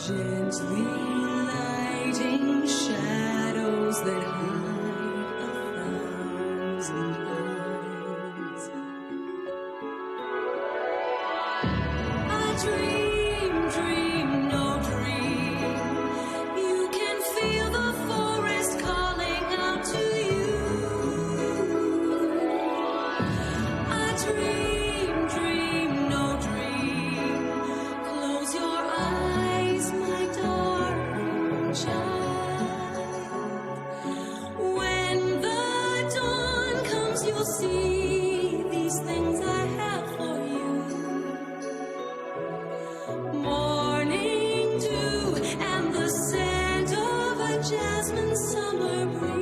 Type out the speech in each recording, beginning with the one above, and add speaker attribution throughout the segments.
Speaker 1: Gently lighting shadows that hide a thousand eyes. A dream, dream, no dream. You can feel the forest calling out to you. A dream, dream, no dream. Close your eyes, my darling child. When the dawn comes, you'll see these things I have for you. Morning dew and the scent of a jasmine summer breeze.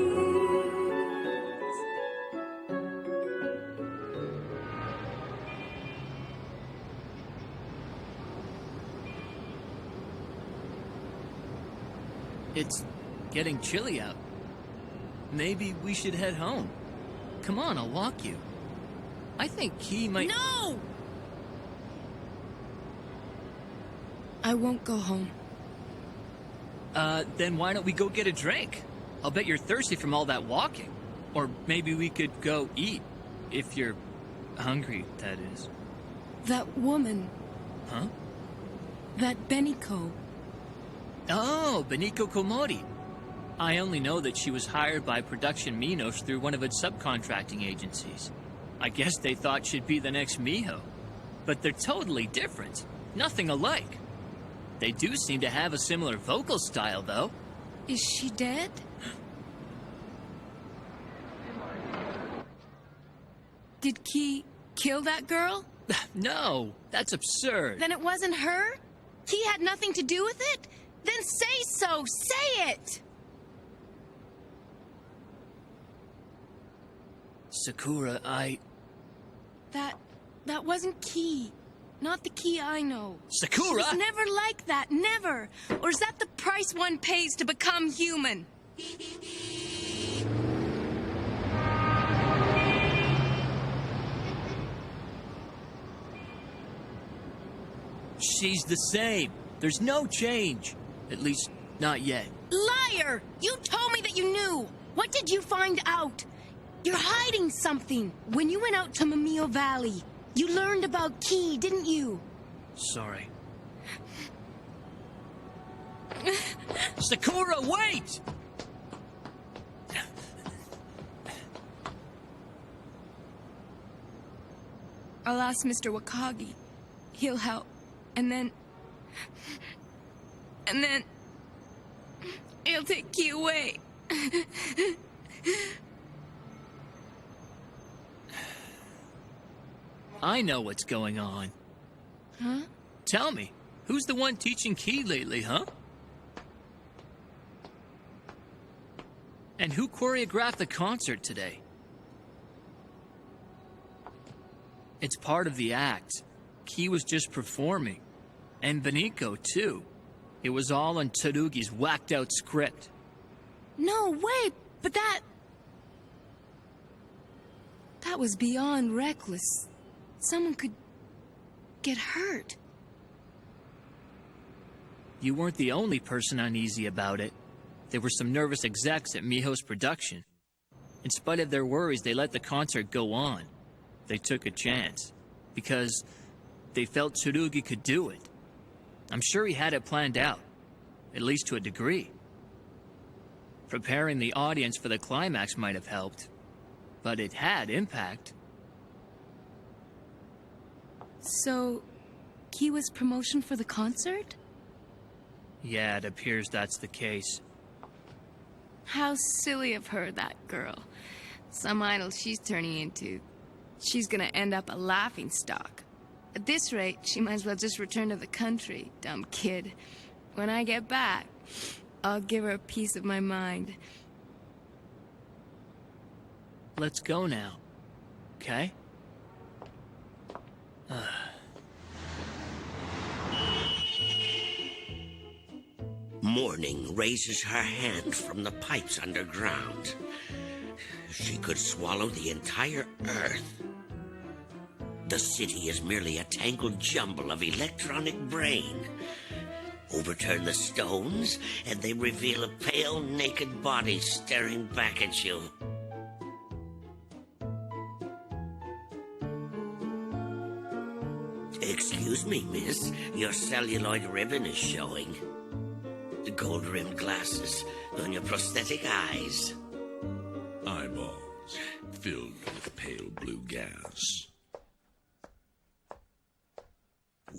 Speaker 2: It's getting chilly out. Maybe we should head home. Come on, I'll walk you. I think Key might...
Speaker 3: No! I won't go home.
Speaker 2: Then why don't we go get a drink? I'll bet you're thirsty from all that walking. Or maybe we could go eat. If you're hungry, that is.
Speaker 3: That woman,
Speaker 2: Huh?
Speaker 3: that Beniko.
Speaker 2: Oh, Beniko Komori. I only know that she was hired by Production Minos through one of its subcontracting agencies. I guess they thought she'd be the next Miho. But they're totally different. Nothing alike. They do seem to have a similar vocal style, though.
Speaker 3: Is she dead? Did Key kill that girl?
Speaker 2: No, that's absurd.
Speaker 3: Then it wasn't her? Key had nothing to do with it? Then say so! Say it!
Speaker 2: Sakura,
Speaker 3: That wasn't Key. Not the Key I know.
Speaker 2: Sakura!
Speaker 3: She was never like that, never! Or is that the price one pays to become human?
Speaker 2: She's the same. There's no change. At least, not yet.
Speaker 3: Liar! You told me that you knew! What did you find out? You're hiding something. When you went out to Mimio Valley, you learned about Key, didn't you?
Speaker 2: Sorry. Sakura, wait!
Speaker 3: I'll ask Mr. Wakagi. He'll help. And then he'll take Key away.
Speaker 2: I know what's going on.
Speaker 3: Huh?
Speaker 2: Tell me, who's the one teaching Key lately, huh? And who choreographed the concert today? It's part of the act. Key was just performing. And Beniko, too. It was all on Tsurugi's whacked-out script.
Speaker 3: No way, but that was beyond reckless. Someone could get hurt.
Speaker 2: You weren't the only person uneasy about it. There were some nervous execs at Miho's production. In spite of their worries, they let the concert go on. They took a chance. Because they felt Tsurugi could do it. I'm sure he had it planned out, at least to a degree. Preparing the audience for the climax might have helped, but it had impact.
Speaker 3: So, Kiwa's promotion for the concert?
Speaker 2: Yeah, it appears that's the case.
Speaker 3: How silly of her, that girl. Some idol she's turning into. She's gonna end up a laughingstock. At this rate, she might as well just return to the country, dumb kid. When I get back, I'll give her a piece of my mind.
Speaker 2: Let's go now, okay?
Speaker 4: Morning raises her hand from the pipes underground. She could swallow the entire earth. The city is merely a tangled jumble of electronic brain. Overturn the stones, and they reveal a pale, naked body staring back at you. Excuse me, miss. Your celluloid ribbon is showing. The gold-rimmed glasses on your prosthetic eyes.
Speaker 5: Eyeballs filled with pale blue gas.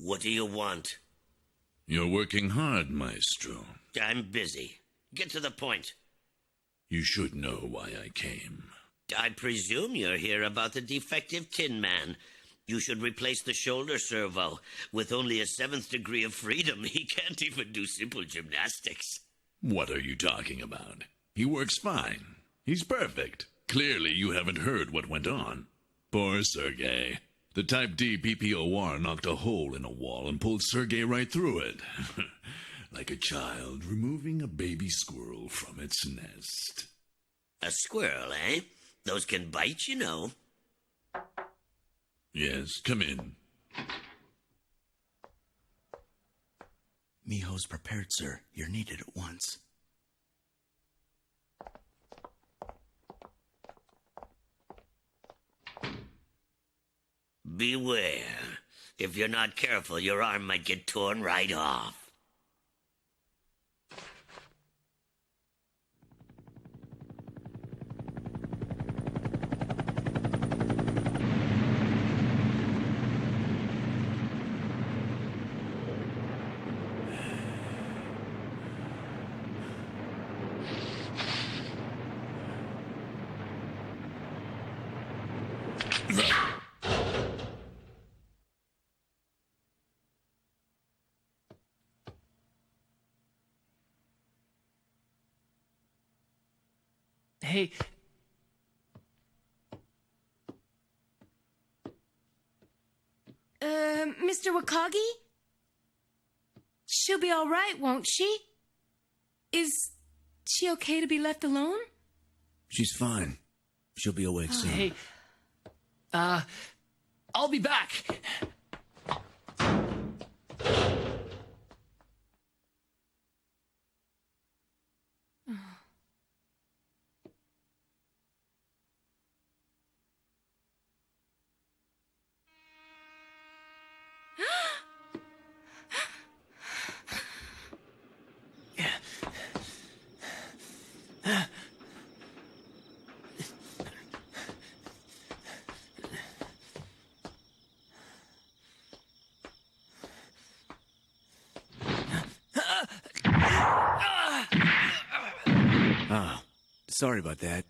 Speaker 4: What do you want?
Speaker 5: You're working hard, Maestro.
Speaker 4: I'm busy. Get to the point.
Speaker 5: You should know why I came.
Speaker 4: I presume you're here about the defective Tin Man. You should replace the shoulder servo. With only a 7th degree of freedom, he can't even do simple gymnastics.
Speaker 5: What are you talking about? He works fine. He's perfect. Clearly you haven't heard what went on. Poor Sergei. The Type D PPOR knocked a hole in a wall and pulled Sergei right through it. Like a child removing a baby squirrel from its nest.
Speaker 4: A squirrel, eh? Those can bite, you know.
Speaker 5: Yes, come in.
Speaker 6: Miho's prepared, sir. You're needed at once.
Speaker 4: Beware. If you're not careful, your arm might get torn right off.
Speaker 2: Hey,
Speaker 3: Mr. Wakagi? She'll be all right, won't she? Is she okay to be left alone?
Speaker 6: She's fine. She'll be awake soon.
Speaker 2: hey, I'll be back.
Speaker 6: Sorry about that.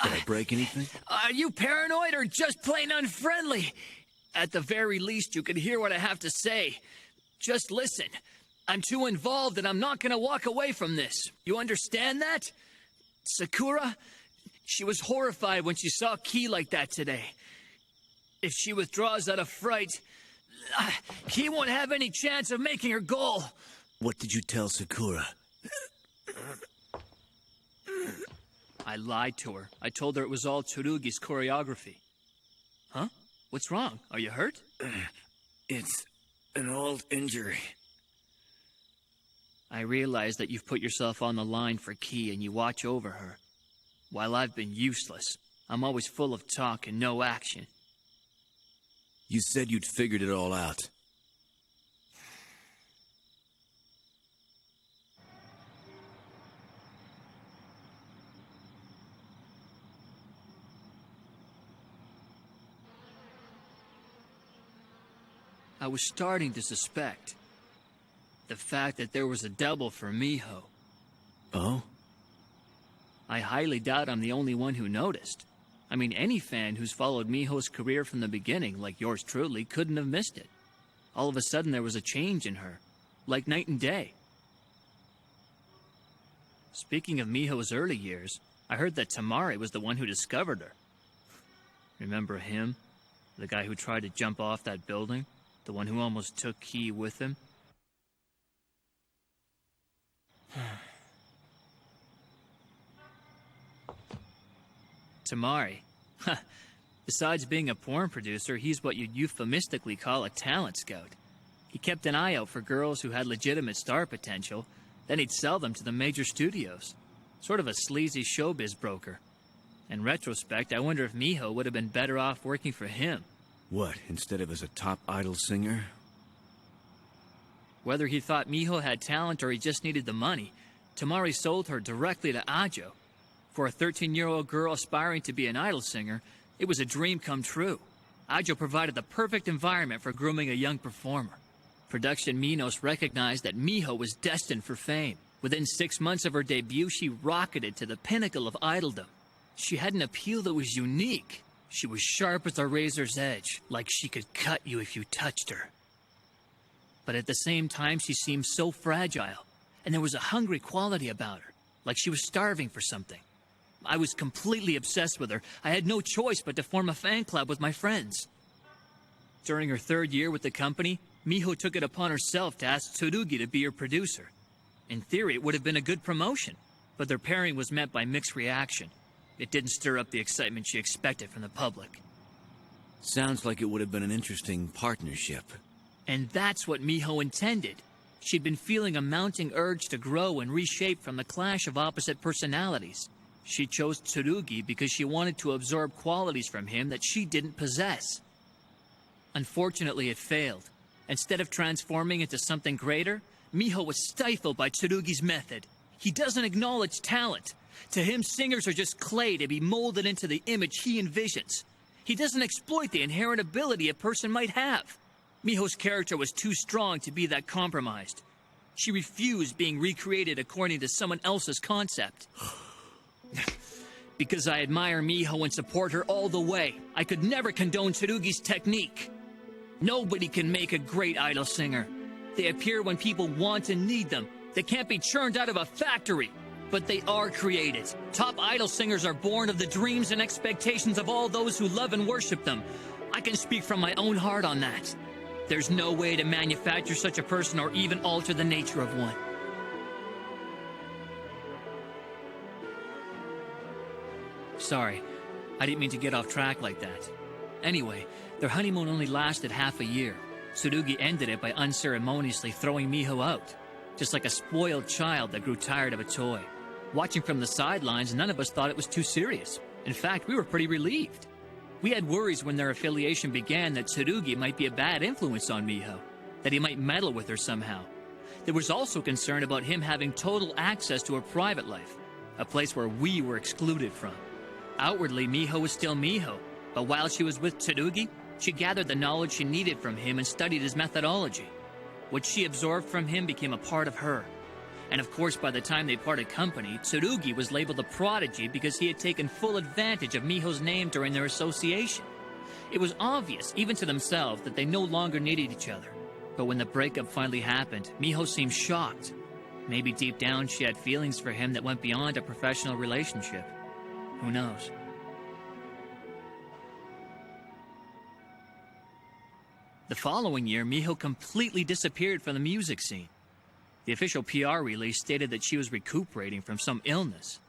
Speaker 6: Did I break anything?
Speaker 2: Are you paranoid or just plain unfriendly? At the very least, you can hear what I have to say. Just listen. I'm too involved and I'm not gonna walk away from this. You understand that? Sakura? She was horrified when she saw Ki like that today. If she withdraws out of fright, Ki won't have any chance of making her goal.
Speaker 6: What did you tell Sakura?
Speaker 2: I lied to her. I told her it was all Tsurugi's choreography. Huh? What's wrong? Are you hurt?
Speaker 6: It's an old injury.
Speaker 2: I realize that you've put yourself on the line for Ki and you watch over her. While I've been useless, I'm always full of talk and no action.
Speaker 6: You said you'd figured it all out.
Speaker 2: I was starting to suspect. The fact that there was a double for Miho.
Speaker 6: Oh?
Speaker 2: I highly doubt I'm the only one who noticed. I mean, any fan who's followed Miho's career from the beginning, like yours truly, couldn't have missed it. All of a sudden, there was a change in her. Like night and day. Speaking of Miho's early years, I heard that Tamari was the one who discovered her. Remember him? The guy who tried to jump off that building? The one who almost took Key with him? Tamari. Besides being a porn producer, he's what you'd euphemistically call a talent scout. He kept an eye out for girls who had legitimate star potential, then he'd sell them to the major studios. Sort of a sleazy showbiz broker. In retrospect, I wonder if Miho would have been better off working for him.
Speaker 6: What, instead of as a top idol singer?
Speaker 2: Whether he thought Miho had talent or he just needed the money, Tamari sold her directly to Ajo. For a 13-year-old girl aspiring to be an idol singer, it was a dream come true. Ajo provided the perfect environment for grooming a young performer. Production Minos recognized that Miho was destined for fame. Within 6 months of her debut, she rocketed to the pinnacle of idoldom. She had an appeal that was unique. She was sharp as a razor's edge, like she could cut you if you touched her. But at the same time, she seemed so fragile, and there was a hungry quality about her, like she was starving for something. I was completely obsessed with her. I had no choice but to form a fan club with my friends. During her 3rd year with the company, Miho took it upon herself to ask Tsurugi to be her producer. In theory, it would have been a good promotion, but their pairing was met by mixed reaction. It didn't stir up the excitement she expected from the public.
Speaker 6: Sounds like it would have been an interesting partnership.
Speaker 2: And that's what Miho intended. She'd been feeling a mounting urge to grow and reshape from the clash of opposite personalities. She chose Tsurugi because she wanted to absorb qualities from him that she didn't possess. Unfortunately, it failed. Instead of transforming into something greater, Miho was stifled by Tsurugi's method. He doesn't acknowledge talent. To him, singers are just clay to be molded into the image he envisions. He doesn't exploit the inherent ability a person might have. Miho's character was too strong to be that compromised. She refused being recreated according to someone else's concept. Because I admire Miho and support her all the way, I could never condone Tsurugi's technique. Nobody can make a great idol singer. They appear when people want and need them. They can't be churned out of a factory, but they are created. Top idol singers are born of the dreams and expectations of all those who love and worship them. I can speak from my own heart on that. There's no way to manufacture such a person or even alter the nature of one. Sorry, I didn't mean to get off track like that. Anyway, their honeymoon only lasted half a year. Tsurugi ended it by unceremoniously throwing Miho out, just like a spoiled child that grew tired of a toy. Watching from the sidelines, none of us thought it was too serious. In fact, we were pretty relieved. We had worries when their affiliation began that Tsurugi might be a bad influence on Miho, that he might meddle with her somehow. There was also concern about him having total access to her private life, a place where we were excluded from. Outwardly, Miho was still Miho, but while she was with Tsurugi, she gathered the knowledge she needed from him and studied his methodology. What she absorbed from him became a part of her. And of course, by the time they parted company, Tsurugi was labeled a prodigy because he had taken full advantage of Miho's name during their association. It was obvious, even to themselves, that they no longer needed each other. But when the breakup finally happened, Miho seemed shocked. Maybe deep down she had feelings for him that went beyond a professional relationship. Who knows? The following year, Miho completely disappeared from the music scene. The official PR release stated that she was recuperating from some illness.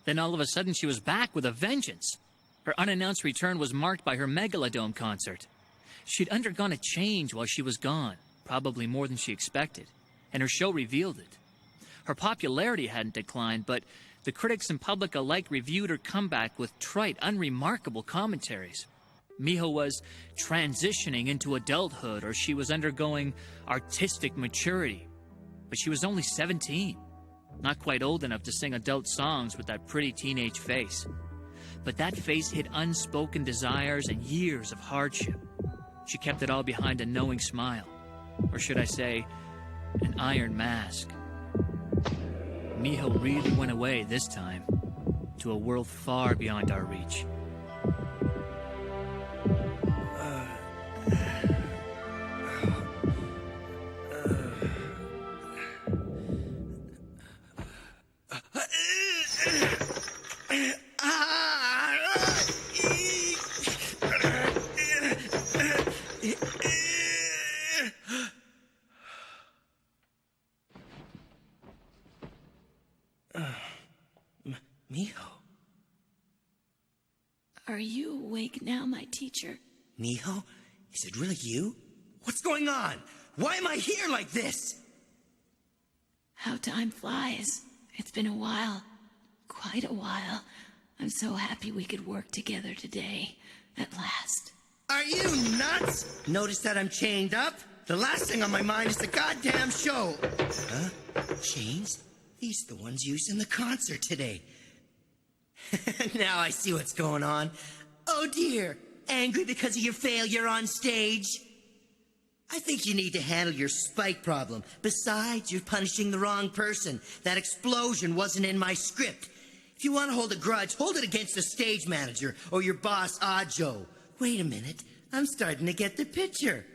Speaker 2: Then all of a sudden she was back with a vengeance. Her unannounced return was marked by her Megalodome concert. She'd undergone a change while she was gone, probably more than she expected, and her show revealed it. Her popularity hadn't declined, but the critics and public alike reviewed her comeback with trite, unremarkable commentaries. Miho was transitioning into adulthood, or she was undergoing artistic maturity. But she was only 17, not quite old enough to sing adult songs with that pretty teenage face. But that face hid unspoken desires and years of hardship. She kept it all behind a knowing smile. Or should I say, an iron mask. Miho really went away this time, to a world far beyond our reach.
Speaker 7: Miho.
Speaker 3: Are you awake now, my teacher?
Speaker 7: Miho? Is it really you? What's going on? Why am I here like this?
Speaker 3: How time flies. It's been a while. Quite a while. I'm so happy we could work together today. At last.
Speaker 7: Are you nuts? Notice that I'm chained up? The last thing on my mind is the goddamn show. Huh? Chains? These are the ones used in the concert today. Now I see what's going on. Oh dear. Angry because of your failure on stage? I think you need to handle your spike problem. Besides, you're punishing the wrong person. That explosion wasn't in my script. If you want to hold a grudge, hold it against the stage manager or your boss, Ajo. Wait a minute. I'm starting to get the picture.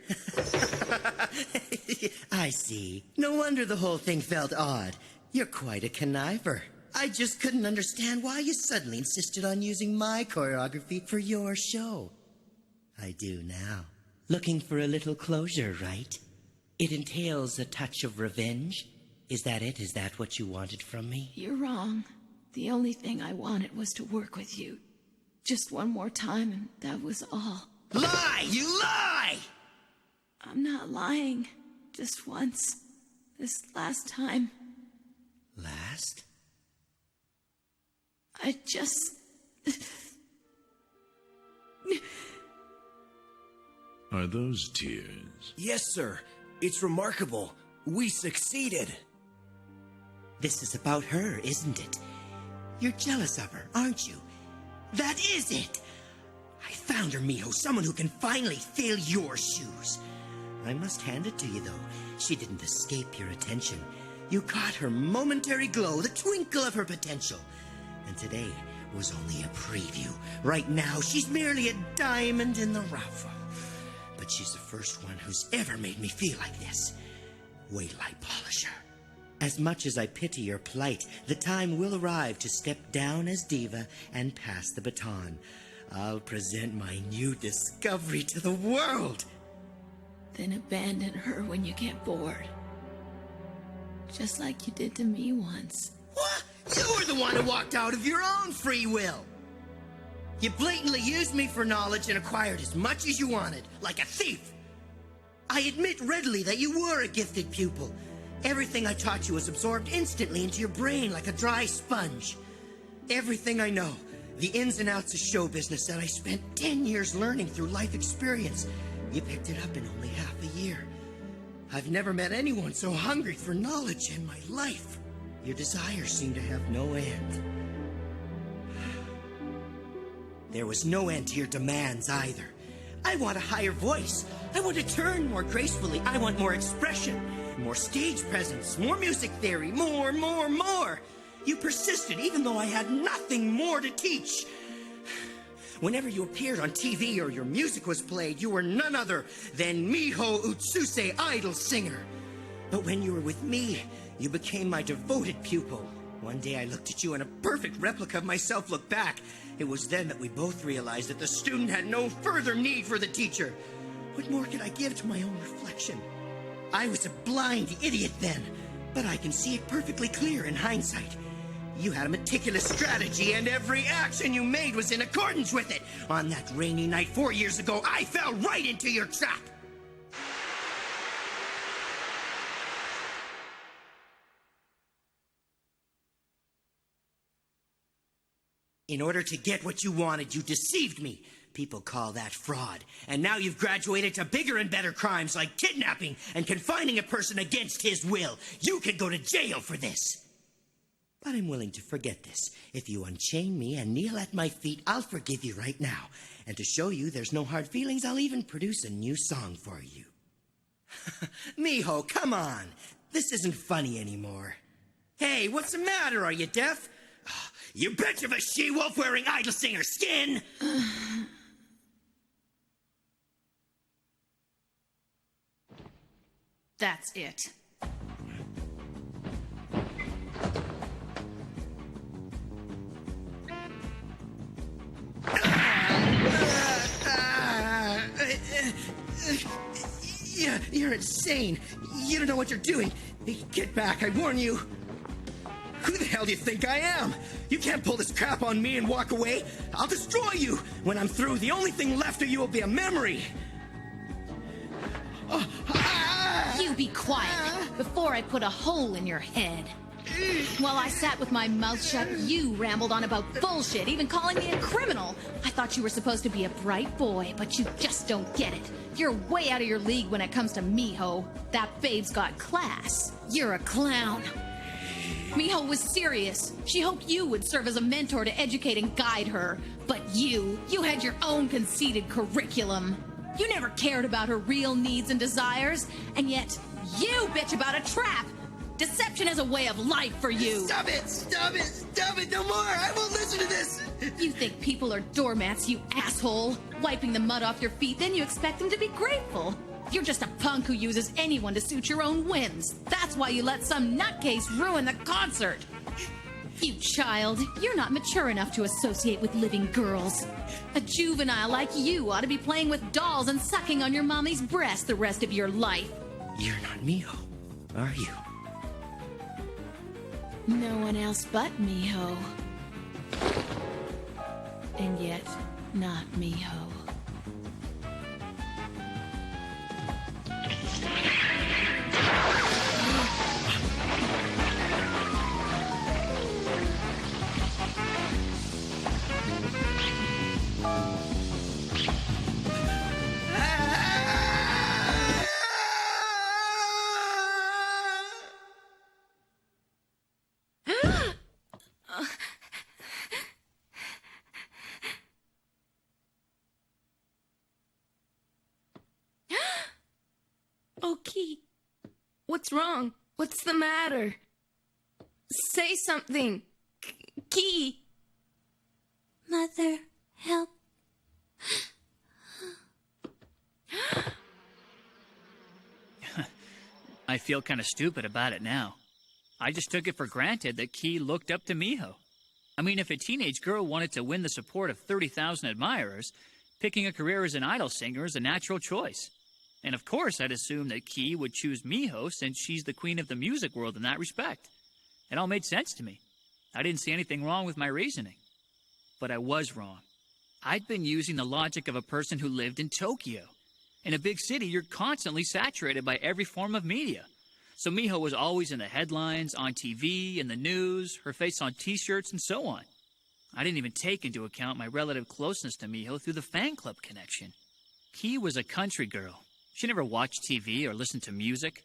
Speaker 7: I see. No wonder the whole thing felt odd. You're quite a conniver. I just couldn't understand why you suddenly insisted on using my choreography for your show. I do now. Looking for a little closure, right? It entails a touch of revenge? Is that it? Is that what you wanted from me?
Speaker 3: You're wrong. The only thing I wanted was to work with you. Just one more time, and that was all.
Speaker 7: Lie! You lie!
Speaker 3: I'm not lying. Just once. This last time.
Speaker 7: Last?
Speaker 3: I just...
Speaker 5: Are those tears?
Speaker 6: Yes, sir. It's remarkable. We succeeded.
Speaker 7: This is about her, isn't it? You're jealous of her, aren't you? That is it! I found her, Miho, someone who can finally fill your shoes. I must hand it to you, though. She didn't escape your attention. You caught her momentary glow, the twinkle of her potential. And today was only a preview. Right now, she's merely a diamond in the rough. But she's the first one who's ever made me feel like this. Wait till I polish her. As much as I pity your plight, the time will arrive to step down as diva and pass the baton. I'll present my new discovery to the world.
Speaker 3: Then abandon her when you get bored. Just like you did to me once.
Speaker 7: What? You were the one who walked out of your own free will. You blatantly used me for knowledge and acquired as much as you wanted, like a thief. I admit readily that you were a gifted pupil. Everything I taught you was absorbed instantly into your brain like a dry sponge. Everything I know, the ins and outs of show business that I spent 10 years learning through life experience, you picked it up in only half a year. I've never met anyone so hungry for knowledge in my life. Your desires seem to have no end. There was no end to your demands either. I want a higher voice. I want to turn more gracefully. I want more expression, more stage presence, more music theory, more. You persisted even though I had nothing more to teach. Whenever you appeared on TV or your music was played, you were none other than Miho Utsuse, idol singer. But when you were with me, you became my devoted pupil. One day I looked at you and a perfect replica of myself looked back. It was then that we both realized that the student had no further need for the teacher. What more could I give to my own reflection? I was a blind idiot then, but I can see it perfectly clear in hindsight. You had a meticulous strategy, and every action you made was in accordance with it. On that rainy night 4 years ago, I fell right into your trap. In order to get what you wanted, you deceived me. People call that fraud. And now you've graduated to bigger and better crimes like kidnapping and confining a person against his will. You could go to jail for this. But I'm willing to forget this. If you unchain me and kneel at my feet, I'll forgive you right now. And to show you there's no hard feelings, I'll even produce a new song for you. Miho, come on. This isn't funny anymore. Hey, what's the matter? Are you deaf? Oh, you bitch of a she-wolf wearing idol singer skin!
Speaker 3: That's it.
Speaker 7: Yeah, you're insane. You don't know what you're doing. Get back, I warn you. Who the hell do you think I am? You can't pull this crap on me and walk away. I'll destroy you. When I'm through, the only thing left of you will be a memory.
Speaker 8: You be quiet before I put a hole in your head. While I sat with my mouth shut, you rambled on about bullshit, even calling me a criminal. I thought you were supposed to be a bright boy, but you just don't get it. You're way out of your league when it comes to Miho. That babe's got class. You're a clown. Miho was serious. She hoped you would serve as a mentor to educate and guide her. But you had your own conceited curriculum. You never cared about her real needs and desires, and yet you bitch about a trap. Deception is a way of life for you.
Speaker 7: Stop it! Stop it! Stop it! No more! I won't listen to this!
Speaker 8: You think people are doormats, you asshole. Wiping the mud off your feet, then you expect them to be grateful. You're just a punk who uses anyone to suit your own whims. That's why you let some nutcase ruin the concert. You child, you're not mature enough to associate with living girls. A juvenile like you ought to be playing with dolls and sucking on your mommy's breast the rest of your life.
Speaker 7: You're not Miho, are you?
Speaker 8: No one else but Miho. And yet, not Miho.
Speaker 3: Oh, Key. What's wrong? What's the matter? Say something. Key.
Speaker 1: Mother, help.
Speaker 2: I feel kind of stupid about it now. I just took it for granted that Key looked up to Miho. I mean, if a teenage girl wanted to win the support of 30,000 admirers, picking a career as an idol singer is a natural choice. And of course, I'd assume that Key would choose Miho since she's the queen of the music world in that respect. It all made sense to me. I didn't see anything wrong with my reasoning. But I was wrong. I'd been using the logic of a person who lived in Tokyo. In a big city, you're constantly saturated by every form of media. So Miho was always in the headlines, on TV, in the news, her face on t-shirts, and so on. I didn't even take into account my relative closeness to Miho through the fan club connection. Key was a country girl. She never watched TV or listened to music.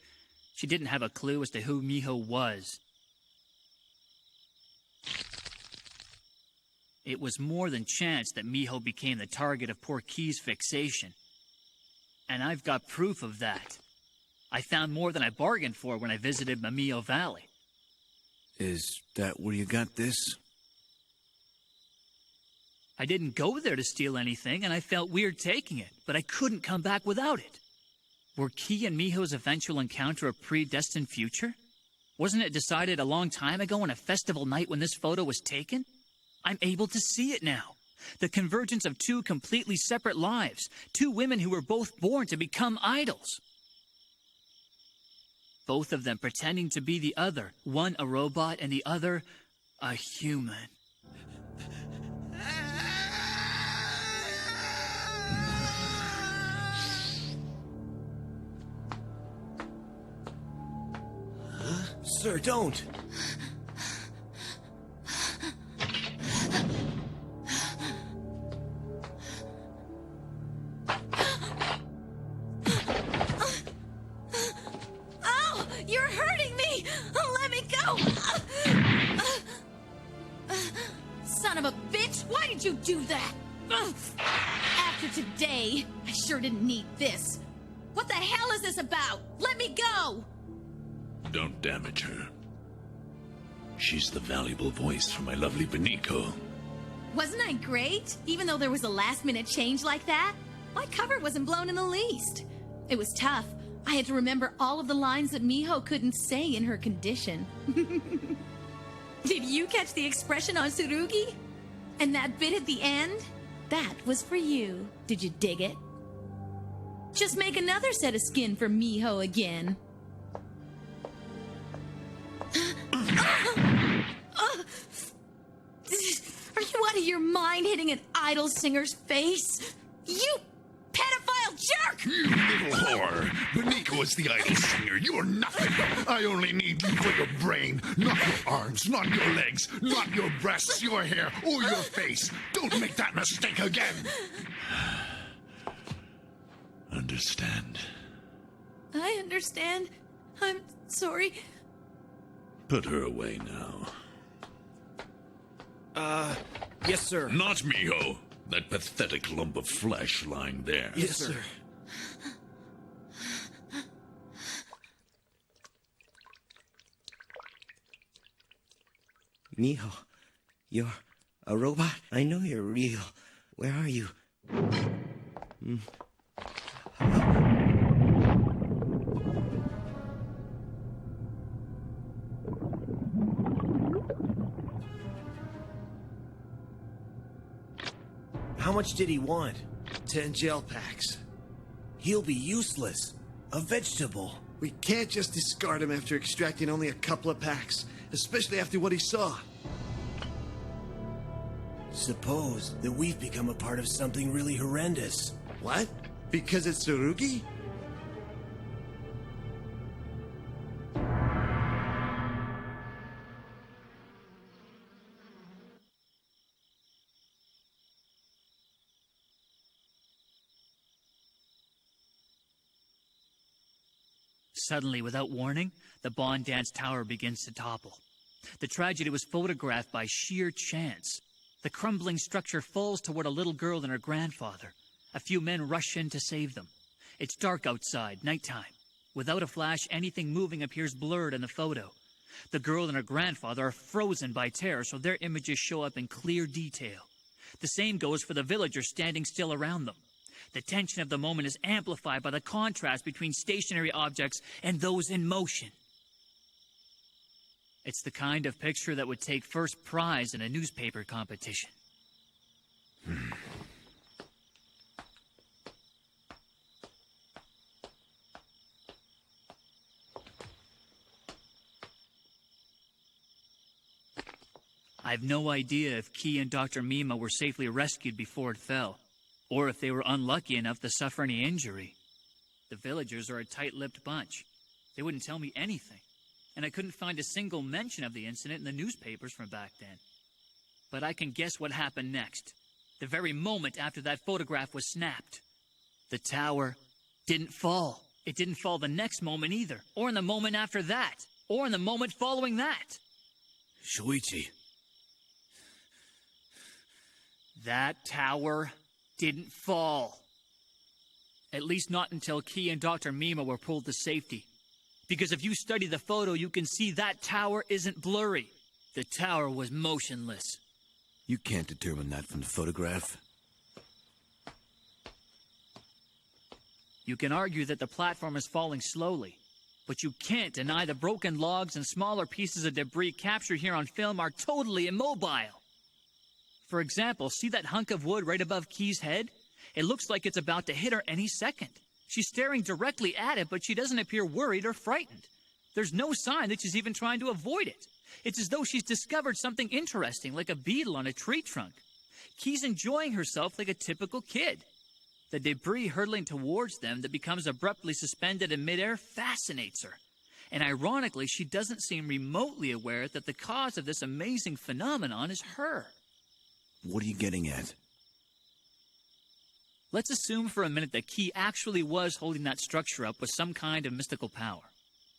Speaker 2: She didn't have a clue as to who Miho was. It was more than chance that Miho became the target of poor Key's fixation. And I've got proof of that. I found more than I bargained for when I visited Mamio Valley.
Speaker 6: Is that where you got this?
Speaker 2: I didn't go there to steal anything, and I felt weird taking it, but I couldn't come back without it. Were Key and Miho's eventual encounter a predestined future? Wasn't it decided a long time ago on a festival night when this photo was taken? I'm able to see it now. The convergence of two completely separate lives. Two women who were both born to become idols. Both of them pretending to be the other. One a robot and the other a human.
Speaker 6: Sir, don't!
Speaker 8: Oh, you're hurting me! Let me go! son of a bitch! Why did you do that? Ugh. After today, I sure didn't need this. What the hell is this about? Let me go!
Speaker 5: Don't damage her. She's the valuable voice for my lovely Beniko.
Speaker 8: Wasn't I great? Even though there was a last-minute change like that? My cover wasn't blown in the least. It was tough. I had to remember all of the lines that Miho couldn't say in her condition. Did you catch the expression on Tsurugi? And that bit at the end? That was for you. Did you dig it? Just make another set of skin for Miho again. Are you out of your mind hitting an idol singer's face? You pedophile jerk!
Speaker 9: You little whore! Beniko is the idol singer. You're nothing. I only need you for your brain, not your arms, not your legs, not your breasts, your hair, or your face. Don't make that mistake again.
Speaker 5: Understand.
Speaker 8: I understand. I'm sorry.
Speaker 5: Put her away now.
Speaker 6: Yes, sir.
Speaker 5: Not Miho. That pathetic lump of flesh lying there.
Speaker 6: Yes, sir.
Speaker 7: Miho, you're a robot? I know you're real. Where are you?
Speaker 6: How much did he want? 10 gel packs. He'll be useless. A vegetable.
Speaker 10: We can't just discard him after extracting only a couple of packs, especially after what he saw.
Speaker 6: Suppose that we've become a part of something really horrendous.
Speaker 10: What? Because it's Tsurugi?
Speaker 2: Suddenly, without warning, the Bond Dance Tower begins to topple. The tragedy was photographed by sheer chance. The crumbling structure falls toward a little girl and her grandfather. A few men rush in to save them. It's dark outside, nighttime. Without a flash, anything moving appears blurred in the photo. The girl and her grandfather are frozen by terror, so their images show up in clear detail. The same goes for the villagers standing still around them. The tension of the moment is amplified by the contrast between stationary objects and those in motion. It's the kind of picture that would take first prize in a newspaper competition. I have no idea if Key and Dr. Mima were safely rescued before it fell, or if they were unlucky enough to suffer any injury. The villagers are a tight-lipped bunch. They wouldn't tell me anything, and I couldn't find a single mention of the incident in the newspapers from back then. But I can guess what happened next, the very moment after that photograph was snapped. The tower didn't fall. It didn't fall the next moment either, or in the moment after that, or in the moment following that.
Speaker 6: Shuichi.
Speaker 2: That tower didn't fall. At least not until Key and Dr. Mima were pulled to safety. Because if you study the photo, you can see that tower isn't blurry. The tower was motionless.
Speaker 6: You can't determine that from the photograph.
Speaker 2: You can argue that the platform is falling slowly, but you can't deny the broken logs and smaller pieces of debris captured here on film are totally immobile. For example, see that hunk of wood right above Key's head? It looks like it's about to hit her any second. She's staring directly at it, but she doesn't appear worried or frightened. There's no sign that she's even trying to avoid it. It's as though she's discovered something interesting, like a beetle on a tree trunk. Key's enjoying herself like a typical kid. The debris hurtling towards them that becomes abruptly suspended in midair fascinates her. And ironically, she doesn't seem remotely aware that the cause of this amazing phenomenon is her.
Speaker 6: What are you getting at?
Speaker 2: Let's assume for a minute that Key actually was holding that structure up with some kind of mystical power.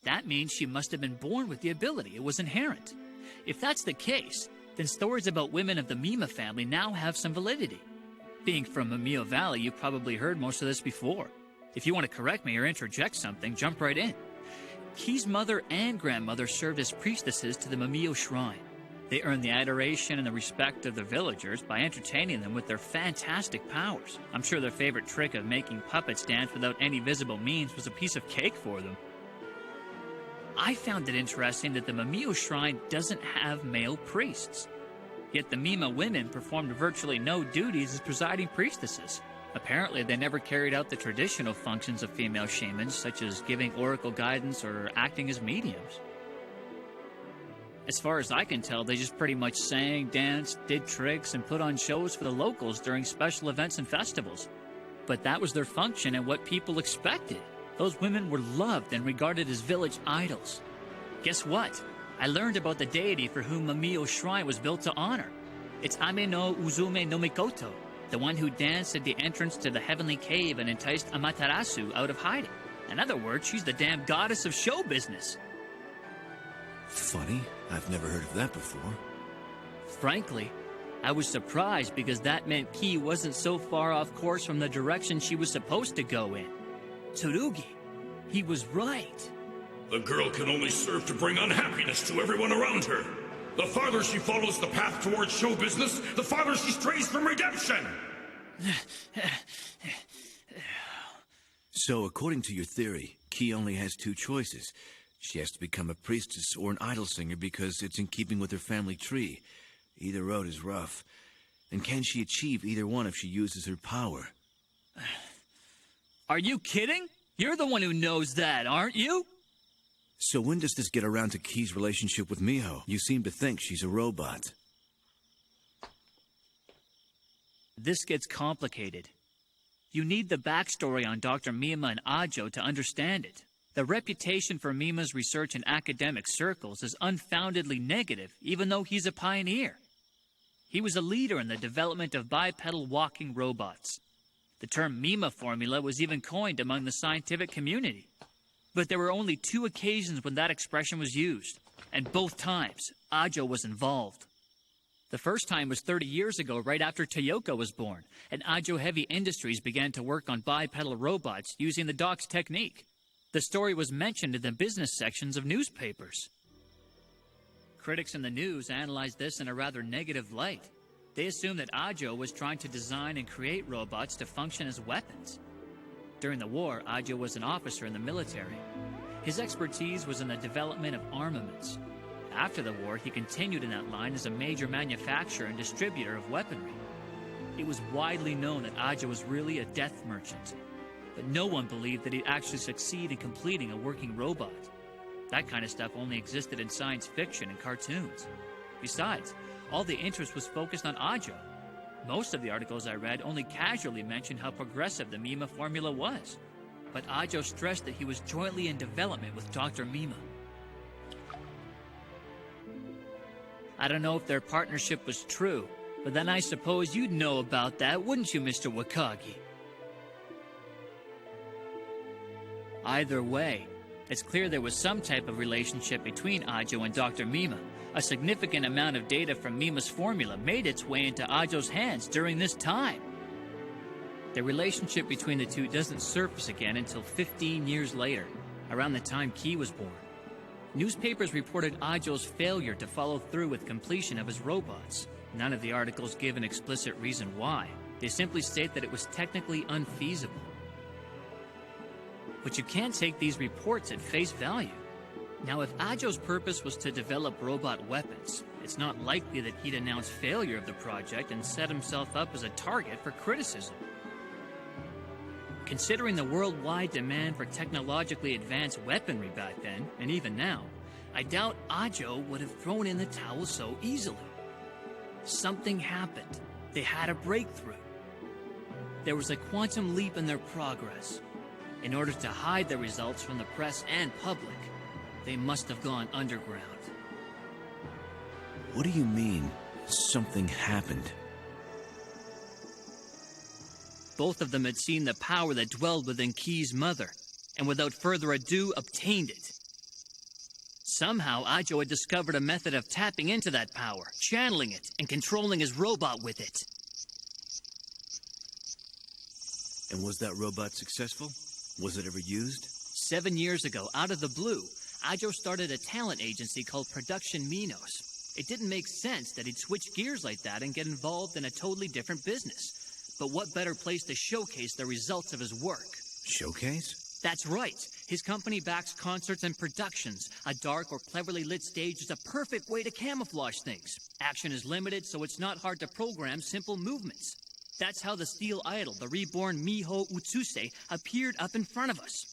Speaker 2: That means she must have been born with the ability. It was inherent. If that's the case, then stories about women of the Mima family now have some validity. Being from Mimio Valley, you've probably heard most of this before. If you want to correct me or interject something, jump right in. Key's mother and grandmother served as priestesses to the Mimio Shrine. They earned the adoration and the respect of the villagers by entertaining them with their fantastic powers. I'm sure their favorite trick of making puppets dance without any visible means was a piece of cake for them. I found it interesting that the Mimio Shrine doesn't have male priests. Yet the Mima women performed virtually no duties as presiding priestesses. Apparently, they never carried out the traditional functions of female shamans, such as giving oracle guidance or acting as mediums. As far as I can tell, they just pretty much sang, danced, did tricks, and put on shows for the locals during special events and festivals. But that was their function and what people expected. Those women were loved and regarded as village idols. Guess what? I learned about the deity for whom Mimio's shrine was built to honor. It's Ame no Uzume no Mikoto, the one who danced at the entrance to the heavenly cave and enticed Amaterasu out of hiding. In other words, she's the damn goddess of show business.
Speaker 6: Funny, I've never heard of that before.
Speaker 2: Frankly, I was surprised because that meant Key wasn't so far off course from the direction she was supposed to go in. Tsurugi, he was right.
Speaker 11: The girl can only serve to bring unhappiness to everyone around her. The farther she follows the path towards show business, the farther she strays from redemption!
Speaker 6: So, according to your theory, Key only has two choices. She has to become a priestess or an idol singer because it's in keeping with her family tree. Either road is rough. And can she achieve either one if she uses her power?
Speaker 2: Are you kidding? You're the one who knows that, aren't you?
Speaker 6: So when does this get around to Key's relationship with Miho? You seem to think she's a robot.
Speaker 2: This gets complicated. You need the backstory on Dr. Mima and Ajo to understand it. The reputation for Mima's research in academic circles is unfoundedly negative, even though he's a pioneer. He was a leader in the development of bipedal walking robots. The term Mima formula was even coined among the scientific community. But there were only 2 occasions when that expression was used, and both times, Ajo was involved. The first time was 30 years ago, right after Toyoko was born, and Ajo Heavy Industries began to work on bipedal robots using the doc's technique. The story was mentioned in the business sections of newspapers. Critics in the news analyzed this in a rather negative light. They assumed that Ajo was trying to design and create robots to function as weapons. During the war, Ajo was an officer in the military. His expertise was in the development of armaments. After the war, he continued in that line as a major manufacturer and distributor of weaponry. It was widely known that Ajo was really a death merchant, but no one believed that he'd actually succeed in completing a working robot. That kind of stuff only existed in science fiction and cartoons. Besides, all the interest was focused on Ajo. Most of the articles I read only casually mentioned how progressive the Mima formula was. But Ajo stressed that he was jointly in development with Dr. Mima. I don't know if their partnership was true, but then I suppose you'd know about that, wouldn't you, Mr. Wakagi? Either way, it's clear there was some type of relationship between Ajo and Dr. Mima. A significant amount of data from Mima's formula made its way into Ajo's hands during this time. The relationship between the two doesn't surface again until 15 years later, around the time Key was born. Newspapers reported Ajo's failure to follow through with completion of his robots. None of the articles give an explicit reason why. They simply state that it was technically unfeasible. But you can't take these reports at face value. Now, if Ajo's purpose was to develop robot weapons, it's not likely that he'd announce failure of the project and set himself up as a target for criticism. Considering the worldwide demand for technologically advanced weaponry back then, and even now, I doubt Ajo would have thrown in the towel so easily. Something happened. They had a breakthrough. There was a quantum leap in their progress. In order to hide the results from the press and public, they must have gone underground.
Speaker 6: What do you mean, something happened?
Speaker 2: Both of them had seen the power that dwelled within Key's mother, and without further ado, obtained it. Somehow, Ajo had discovered a method of tapping into that power, channeling it, and controlling his robot with it.
Speaker 6: And was that robot successful? Was it ever used?
Speaker 2: 7 years ago, out of the blue, Ajo started a talent agency called Production Minos. It didn't make sense that he'd switch gears like that and get involved in a totally different business. But what better place to showcase the results of his work?
Speaker 6: Showcase?
Speaker 2: That's right. His company backs concerts and productions. A dark or cleverly lit stage is a perfect way to camouflage things. Action is limited, so it's not hard to program simple movements. That's how the steel idol, the reborn Miho Utsuse, appeared up in front of us.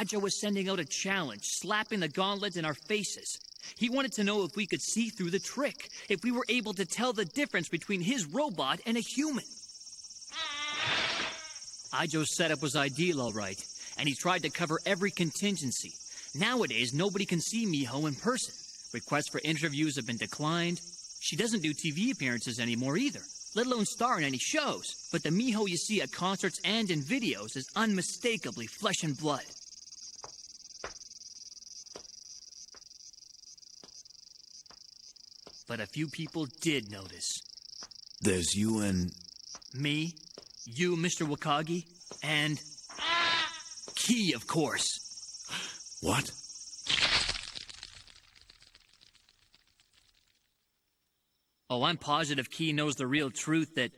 Speaker 2: Ajo was sending out a challenge, slapping the gauntlet in our faces. He wanted to know if we could see through the trick, if we were able to tell the difference between his robot and a human. Ajo's setup was ideal, all right, and he tried to cover every contingency. Nowadays, nobody can see Miho in person. Requests for interviews have been declined. She doesn't do TV appearances anymore either, let alone star in any shows. But the Miho you see at concerts and in videos is unmistakably flesh and blood. But a few people did notice.
Speaker 6: There's you and...
Speaker 2: Me, you, Mr. Wakagi, and... Key, of course.
Speaker 6: What?
Speaker 2: Oh, I'm positive Key knows the real truth that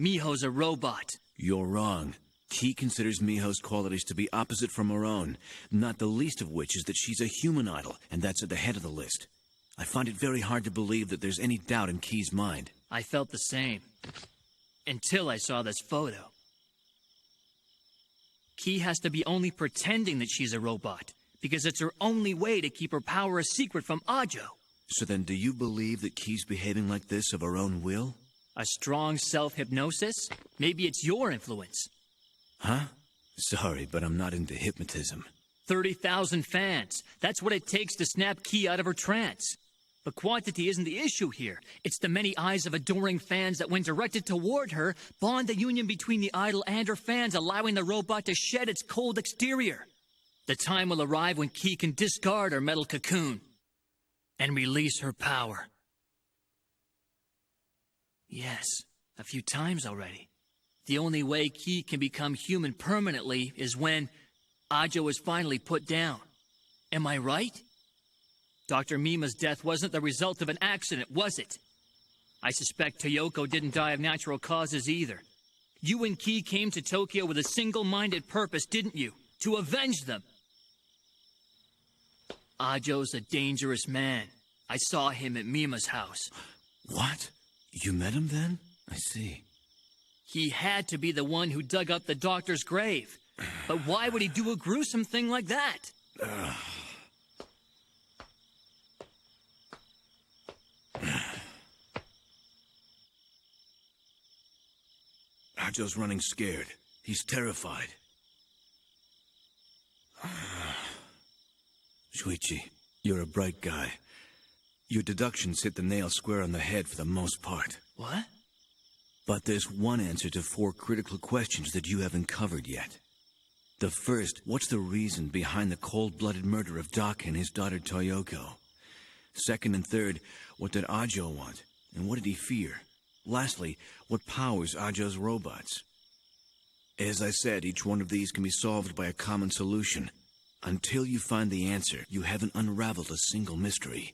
Speaker 2: Miho's a robot.
Speaker 6: You're wrong. Key considers Miho's qualities to be opposite from her own, not the least of which is that she's a human idol, and that's at the head of the list. I find it very hard to believe that there's any doubt in Key's mind.
Speaker 2: I felt the same. Until I saw this photo. Key has to be only pretending that she's a robot, because it's her only way to keep her power a secret from Ajo.
Speaker 6: So then do you believe that Key's behaving like this of her own will?
Speaker 2: A strong self-hypnosis? Maybe it's your influence.
Speaker 6: Huh? Sorry, but I'm not into hypnotism.
Speaker 2: 30,000 fans. That's what it takes to snap Key out of her trance. But quantity isn't the issue here. It's the many eyes of adoring fans that, when directed toward her, bond the union between the idol and her fans, allowing the robot to shed its cold exterior. The time will arrive when Key can discard her metal cocoon and release her power. Yes, a few times already. The only way Key can become human permanently is when Ajo is finally put down. Am I right? Dr. Mima's death wasn't the result of an accident, was it? I suspect Toyoko didn't die of natural causes either. You and Key came to Tokyo with a single-minded purpose, didn't you? To avenge them. Ajo's a dangerous man. I saw him at Mima's house.
Speaker 6: What? You met him then? I see.
Speaker 2: He had to be the one who dug up the doctor's grave. But why would he do a gruesome thing like that?
Speaker 6: Ajo's running scared. He's terrified. Shuichi, you're a bright guy. Your deductions hit the nail square on the head for the most part.
Speaker 2: What?
Speaker 6: But there's one answer to 4 critical questions that you haven't covered yet. The first, what's the reason behind the cold-blooded murder of Doc and his daughter Toyoko? Second and third, what did Ajo want? And what did he fear? Lastly, what powers Ajo's robots? As I said, each one of these can be solved by a common solution. Until you find the answer, you haven't unraveled a single mystery.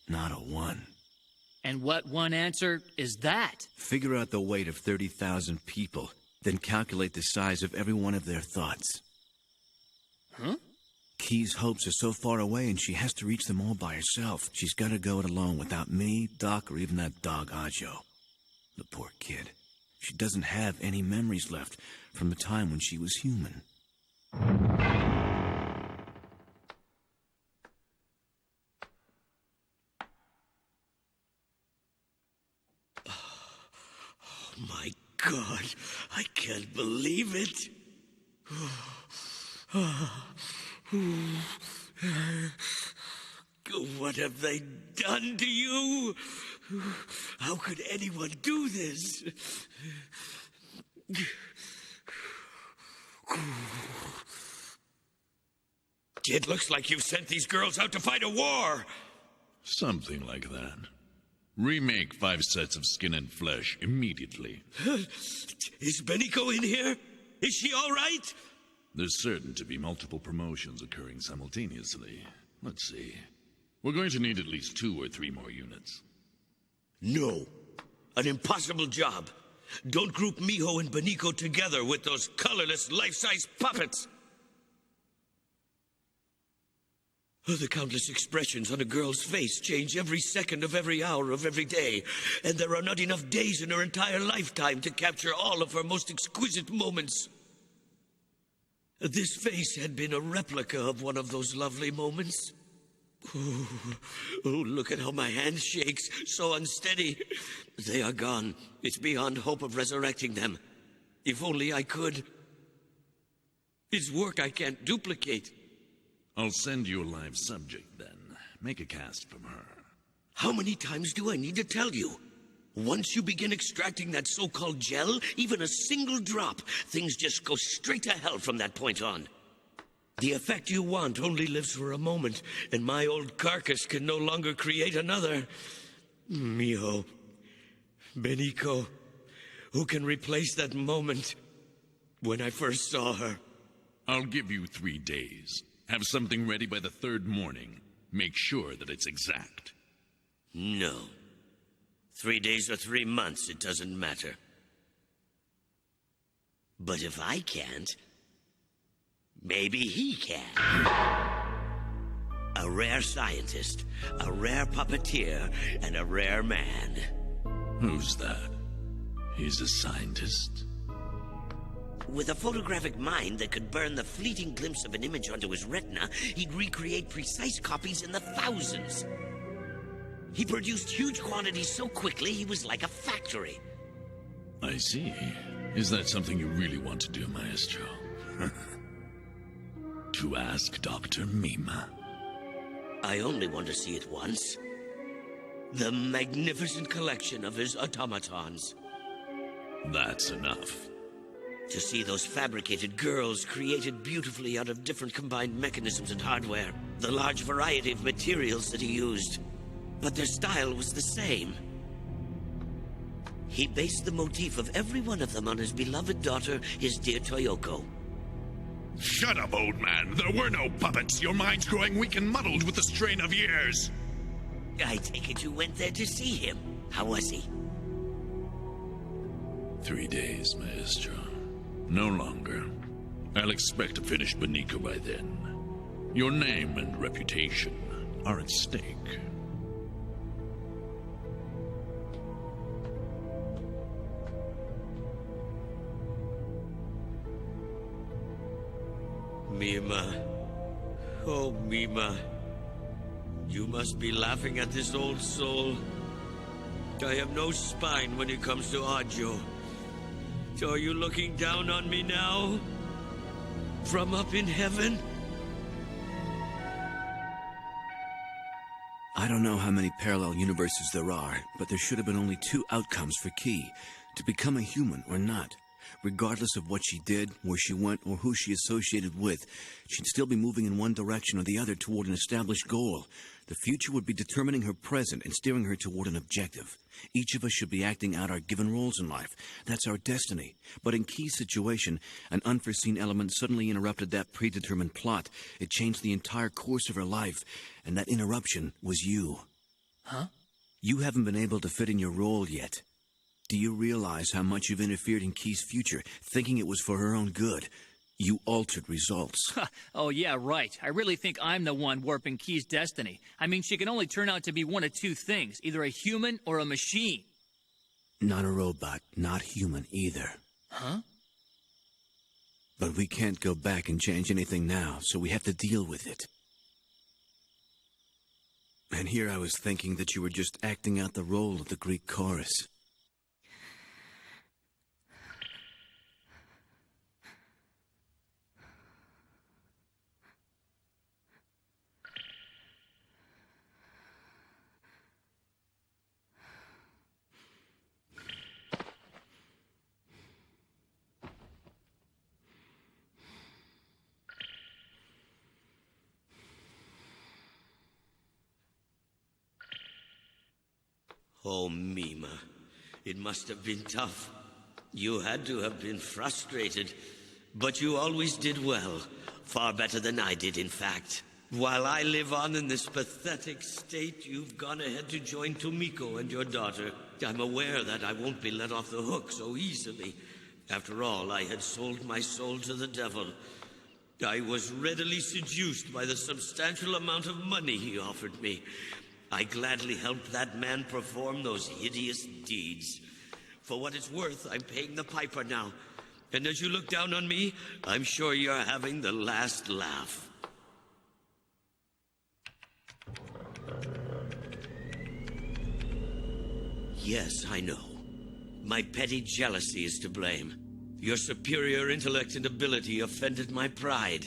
Speaker 6: Not a one.
Speaker 2: And what one answer is that?
Speaker 6: Figure out the weight of 30,000 people, then calculate the size of every one of their thoughts.
Speaker 2: Huh?
Speaker 6: Key's hopes are so far away and she has to reach them all by herself. She's got to go it alone without me, Doc, or even that dog Ajo. The poor kid. She doesn't have any memories left from the time when she was human.
Speaker 4: Oh my God, I can't believe it. What have they done to you? How could anyone do this? It looks like you've sent these girls out to fight a war.
Speaker 5: Something like that. Remake 5 sets of skin and flesh immediately.
Speaker 4: Is Beniko in here? Is she all right?
Speaker 5: There's certain to be multiple promotions occurring simultaneously. Let's see. We're going to need at least 2 or 3 more units.
Speaker 4: No. An impossible job. Don't group Miho and Beniko together with those colorless, life-size puppets. The countless expressions on a girl's face change every second of every hour of every day, and there are not enough days in her entire lifetime to capture all of her most exquisite moments. This face had been a replica of one of those lovely moments. Oh, look at how my hand shakes, so unsteady. They are gone. It's beyond hope of resurrecting them. If only I could. It's work I can't duplicate.
Speaker 5: I'll send you a live subject then. Make a cast from her.
Speaker 4: How many times do I need to tell you? Once you begin extracting that so-called gel, even a single drop, things just go straight to hell from that point on. The effect you want only lives for a moment, and my old carcass can no longer create another. Miho, Beniko, who can replace that moment when I first saw her?
Speaker 5: I'll give you 3 days. Have something ready by the 3rd morning. Make sure that it's exact.
Speaker 4: No. 3 days or 3 months, it doesn't matter. But if I can't, maybe he can. A rare scientist, a rare puppeteer, and a rare man.
Speaker 5: Who's that? He's a scientist?
Speaker 4: With a photographic mind that could burn the fleeting glimpse of an image onto his retina, he'd recreate precise copies in the thousands. He produced huge quantities so quickly he was like a factory.
Speaker 5: I see. Is that something you really want to do, Maestro? To ask Dr. Mima?
Speaker 4: I only want to see it once. The magnificent collection of his automatons.
Speaker 5: That's enough.
Speaker 4: To see those fabricated girls created beautifully out of different combined mechanisms and hardware. The large variety of materials that he used. But their style was the same. He based the motif of every one of them on his beloved daughter, his dear Toyoko.
Speaker 9: Shut up, old man. There were no puppets. Your mind's growing weak and muddled with the strain of years.
Speaker 4: I take it you went there to see him. How was he?
Speaker 5: 3 days, Maestro. No longer. I'll expect to finish Beniko by then. Your name and reputation are at stake.
Speaker 4: Mima. Oh, Mima. You must be laughing at this old soul. I have no spine when it comes to Ajo. So are you looking down on me now? From up in heaven?
Speaker 6: I don't know how many parallel universes there are, but there should have been only 2 outcomes for Key: to become a human or not. Regardless of what she did, where she went, or who she associated with, she'd still be moving in one direction or the other toward an established goal. The future would be determining her present and steering her toward an objective. Each of us should be acting out our given roles in life. That's our destiny. But in Key's situation, an unforeseen element suddenly interrupted that predetermined plot. It changed the entire course of her life, and that interruption was you.
Speaker 2: Huh?
Speaker 6: You haven't been able to fit in your role yet. Do you realize how much you've interfered in Key's future, thinking it was for her own good? You altered results.
Speaker 2: Oh, yeah, right. I really think I'm the one warping Key's destiny. I mean, she can only turn out to be one of 2 things, either a human or a machine.
Speaker 6: Not a robot, not human either.
Speaker 2: Huh?
Speaker 6: But we can't go back and change anything now, so we have to deal with it. And here I was thinking that you were just acting out the role of the Greek chorus.
Speaker 4: Oh, Mima. It must have been tough. You had to have been frustrated. But you always did well. Far better than I did, in fact. While I live on in this pathetic state, you've gone ahead to join Tomiko and your daughter. I'm aware that I won't be let off the hook so easily. After all, I had sold my soul to the devil. I was readily seduced by the substantial amount of money he offered me. I gladly helped that man perform those hideous deeds. For what it's worth, I'm paying the piper now. And as you look down on me, I'm sure you're having the last laugh. Yes, I know. My petty jealousy is to blame. Your superior intellect and ability offended my pride.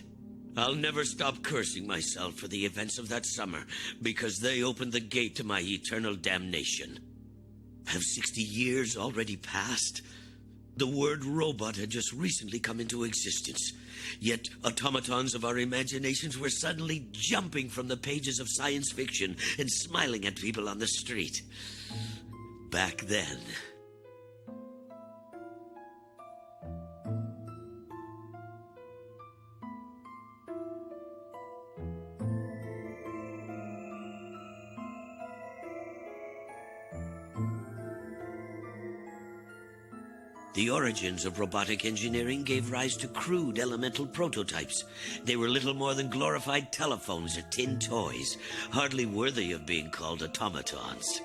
Speaker 4: I'll never stop cursing myself for the events of that summer, because they opened the gate to my eternal damnation. Have 60 years already passed? The word robot had just recently come into existence. Yet automatons of our imaginations were suddenly jumping from the pages of science fiction and smiling at people on the street. Back then. The origins of robotic engineering gave rise to crude elemental prototypes. They were little more than glorified telephones or tin toys, hardly worthy of being called automatons.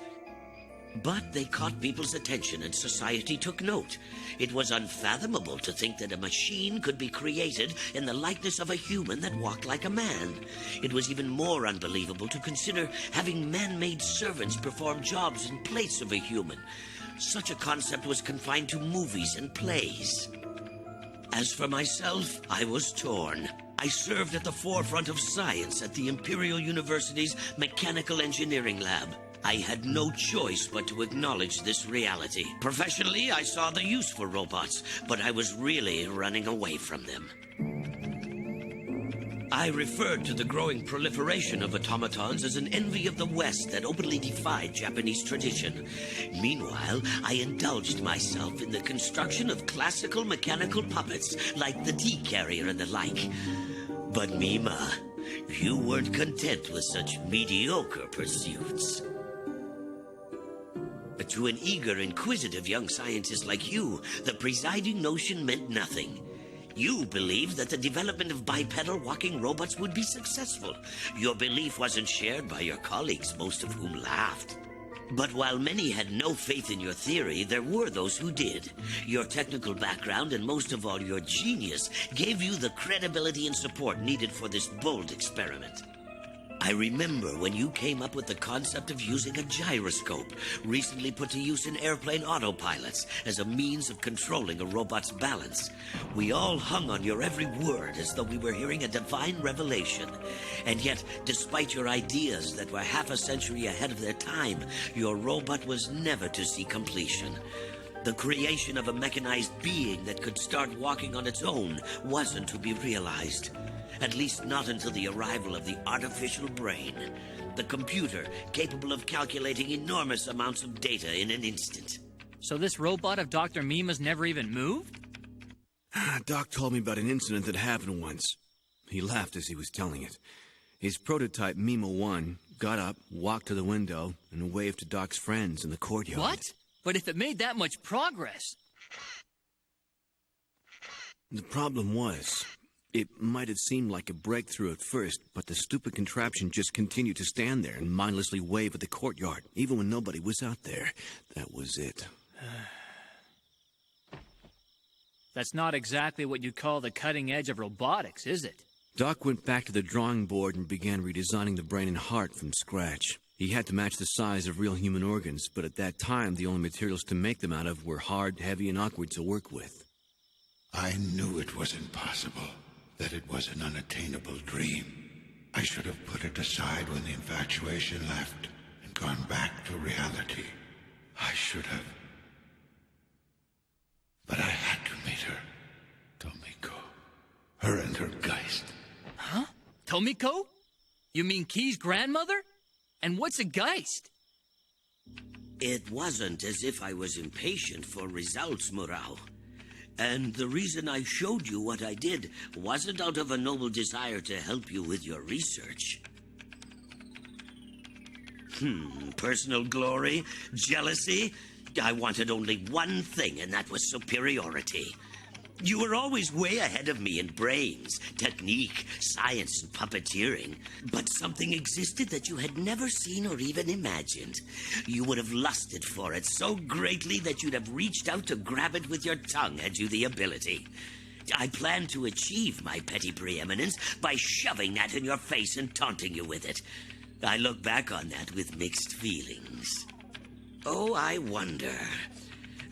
Speaker 4: But they caught people's attention and society took note. It was unfathomable to think that a machine could be created in the likeness of a human that walked like a man. It was even more unbelievable to consider having man-made servants perform jobs in place of a human. Such a concept was confined to movies and plays. As for myself, I was torn. I served at the forefront of science at the Imperial University's Mechanical Engineering Lab. I had no choice but to acknowledge this reality. Professionally, I saw the use for robots, but I was really running away from them. I referred to the growing proliferation of automatons as an envy of the West that openly defied Japanese tradition. Meanwhile, I indulged myself in the construction of classical mechanical puppets like the D-carrier and the like. But Mima, you weren't content with such mediocre pursuits. To an eager, inquisitive young scientist like you, the presiding notion meant nothing. You believed that the development of bipedal walking robots would be successful. Your belief wasn't shared by your colleagues, most of whom laughed. But while many had no faith in your theory, there were those who did. Your technical background and most of all your genius gave you the credibility and support needed for this bold experiment. I remember when you came up with the concept of using a gyroscope, recently put to use in airplane autopilots, as a means of controlling a robot's balance. We all hung on your every word as though we were hearing a divine revelation. And yet, despite your ideas that were half a century ahead of their time, your robot was never to see completion. The creation of a mechanized being that could start walking on its own wasn't to be realized. At least not until the arrival of the artificial brain, the computer capable of calculating enormous amounts of data in an instant.
Speaker 2: So this robot of Dr. Mima's never even moved?
Speaker 6: Doc told me about an incident that happened once. He laughed as he was telling it. His prototype, Mima 1, got up, walked to the window, and waved to Doc's friends in the courtyard.
Speaker 2: What? But if it made that much progress...
Speaker 6: The problem was... It might have seemed like a breakthrough at first, but the stupid contraption just continued to stand there and mindlessly wave at the courtyard, even when nobody was out there. That was it.
Speaker 2: That's not exactly what you'd call the cutting edge of robotics, is it?
Speaker 6: Doc went back to the drawing board and began redesigning the brain and heart from scratch. He had to match the size of real human organs, but at that time, the only materials to make them out of were hard, heavy, and awkward to work with.
Speaker 9: I knew it was impossible. That it was an unattainable dream. I should have put it aside when the infatuation left and gone back to reality. I should have. But I had to meet her. Tomiko. Her and her Geist.
Speaker 2: Huh? Tomiko? You mean Key's grandmother? And what's a Geist?
Speaker 4: It wasn't as if I was impatient for results, Murao. And the reason I showed you what I did wasn't out of a noble desire to help you with your research. Personal glory? Jealousy? I wanted only one thing, and that was superiority. You were always way ahead of me in brains, technique, science, and puppeteering. But something existed that you had never seen or even imagined. You would have lusted for it so greatly that you'd have reached out to grab it with your tongue had you the ability. I planned to achieve my petty preeminence by shoving that in your face and taunting you with it. I look back on that with mixed feelings. Oh, I wonder...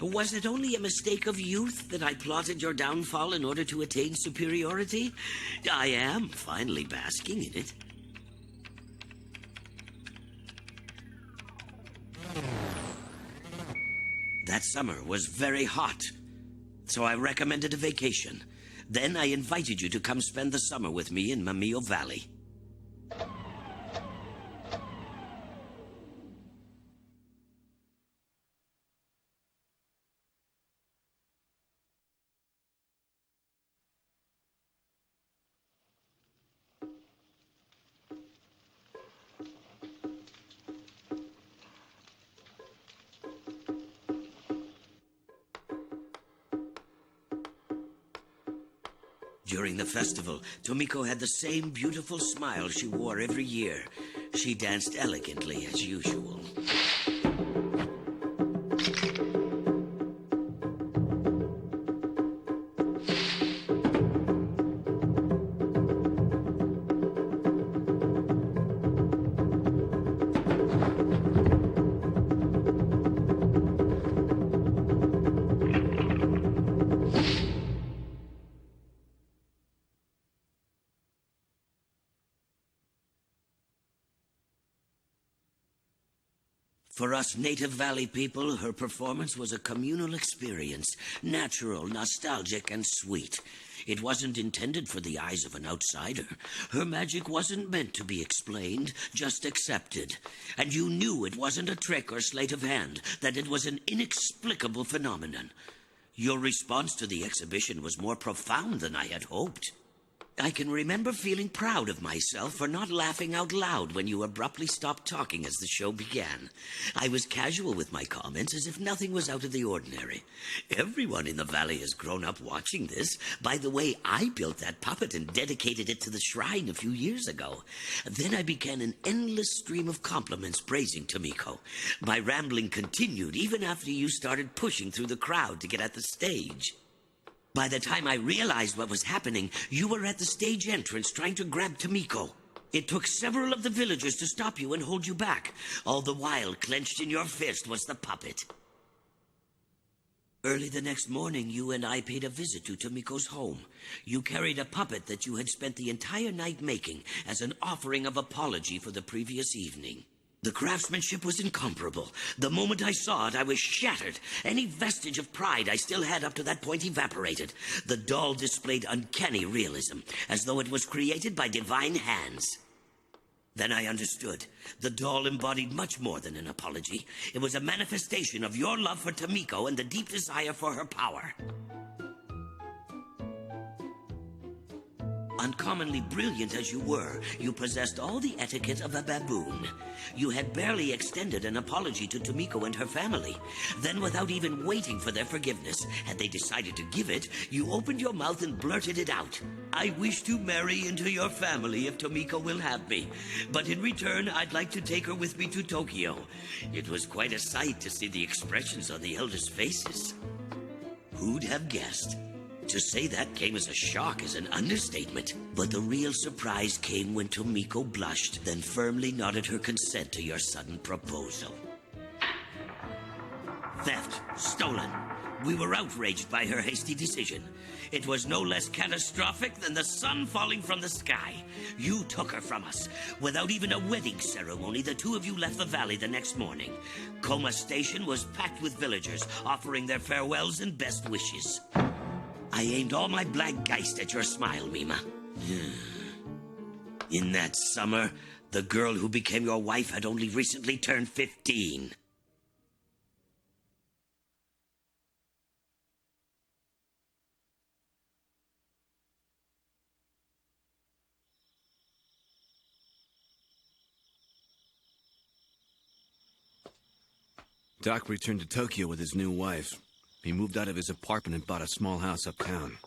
Speaker 4: was it only a mistake of youth that I plotted your downfall in order to attain superiority? I am finally basking in it. That summer was very hot, so I recommended a vacation. Then I invited you to come spend the summer with me in Mamio Valley. During the festival, Tomiko had the same beautiful smile she wore every year. She danced elegantly as usual. For us Native Valley people, her performance was a communal experience, natural, nostalgic, and sweet. It wasn't intended for the eyes of an outsider. Her magic wasn't meant to be explained, just accepted. And you knew it wasn't a trick or sleight of hand, that it was an inexplicable phenomenon. Your response to the exhibition was more profound than I had hoped. I can remember feeling proud of myself for not laughing out loud when you abruptly stopped talking as the show began. I was casual with my comments as if nothing was out of the ordinary. Everyone in the valley has grown up watching this. By the way, I built that puppet and dedicated it to the shrine a few years ago. Then I began an endless stream of compliments praising Tomiko. My rambling continued even after you started pushing through the crowd to get at the stage. By the time I realized what was happening, you were at the stage entrance trying to grab Tomiko. It took several of the villagers to stop you and hold you back. All the while, clenched in your fist was the puppet. Early the next morning, you and I paid a visit to Tomiko's home. You carried a puppet that you had spent the entire night making as an offering of apology for the previous evening. The craftsmanship was incomparable. The moment I saw it, I was shattered. Any vestige of pride I still had up to that point evaporated. The doll displayed uncanny realism, as though it was created by divine hands. Then I understood. The doll embodied much more than an apology. It was a manifestation of your love for Tomiko and the deep desire for her power. Uncommonly brilliant as you were, you possessed all the etiquette of a baboon. You had barely extended an apology to Tomiko and her family. Then, without even waiting for their forgiveness, had they decided to give it, you opened your mouth and blurted it out. I wish to marry into your family if Tomiko will have me. But in return, I'd like to take her with me to Tokyo. It was quite a sight to see the expressions on the elders' faces. Who'd have guessed? To say that came as a shock is an understatement. But the real surprise came when Tomiko blushed, then firmly nodded her consent to your sudden proposal. Theft. Stolen. We were outraged by her hasty decision. It was no less catastrophic than the sun falling from the sky. You took her from us. Without even a wedding ceremony, the two of you left the valley the next morning. Koma Station was packed with villagers, offering their farewells and best wishes. I aimed all my black geist at your smile, Mima. In that summer, the girl who became your wife had only recently turned 15.
Speaker 6: Doc returned to Tokyo with his new wife. He moved out of his apartment and bought a small house uptown.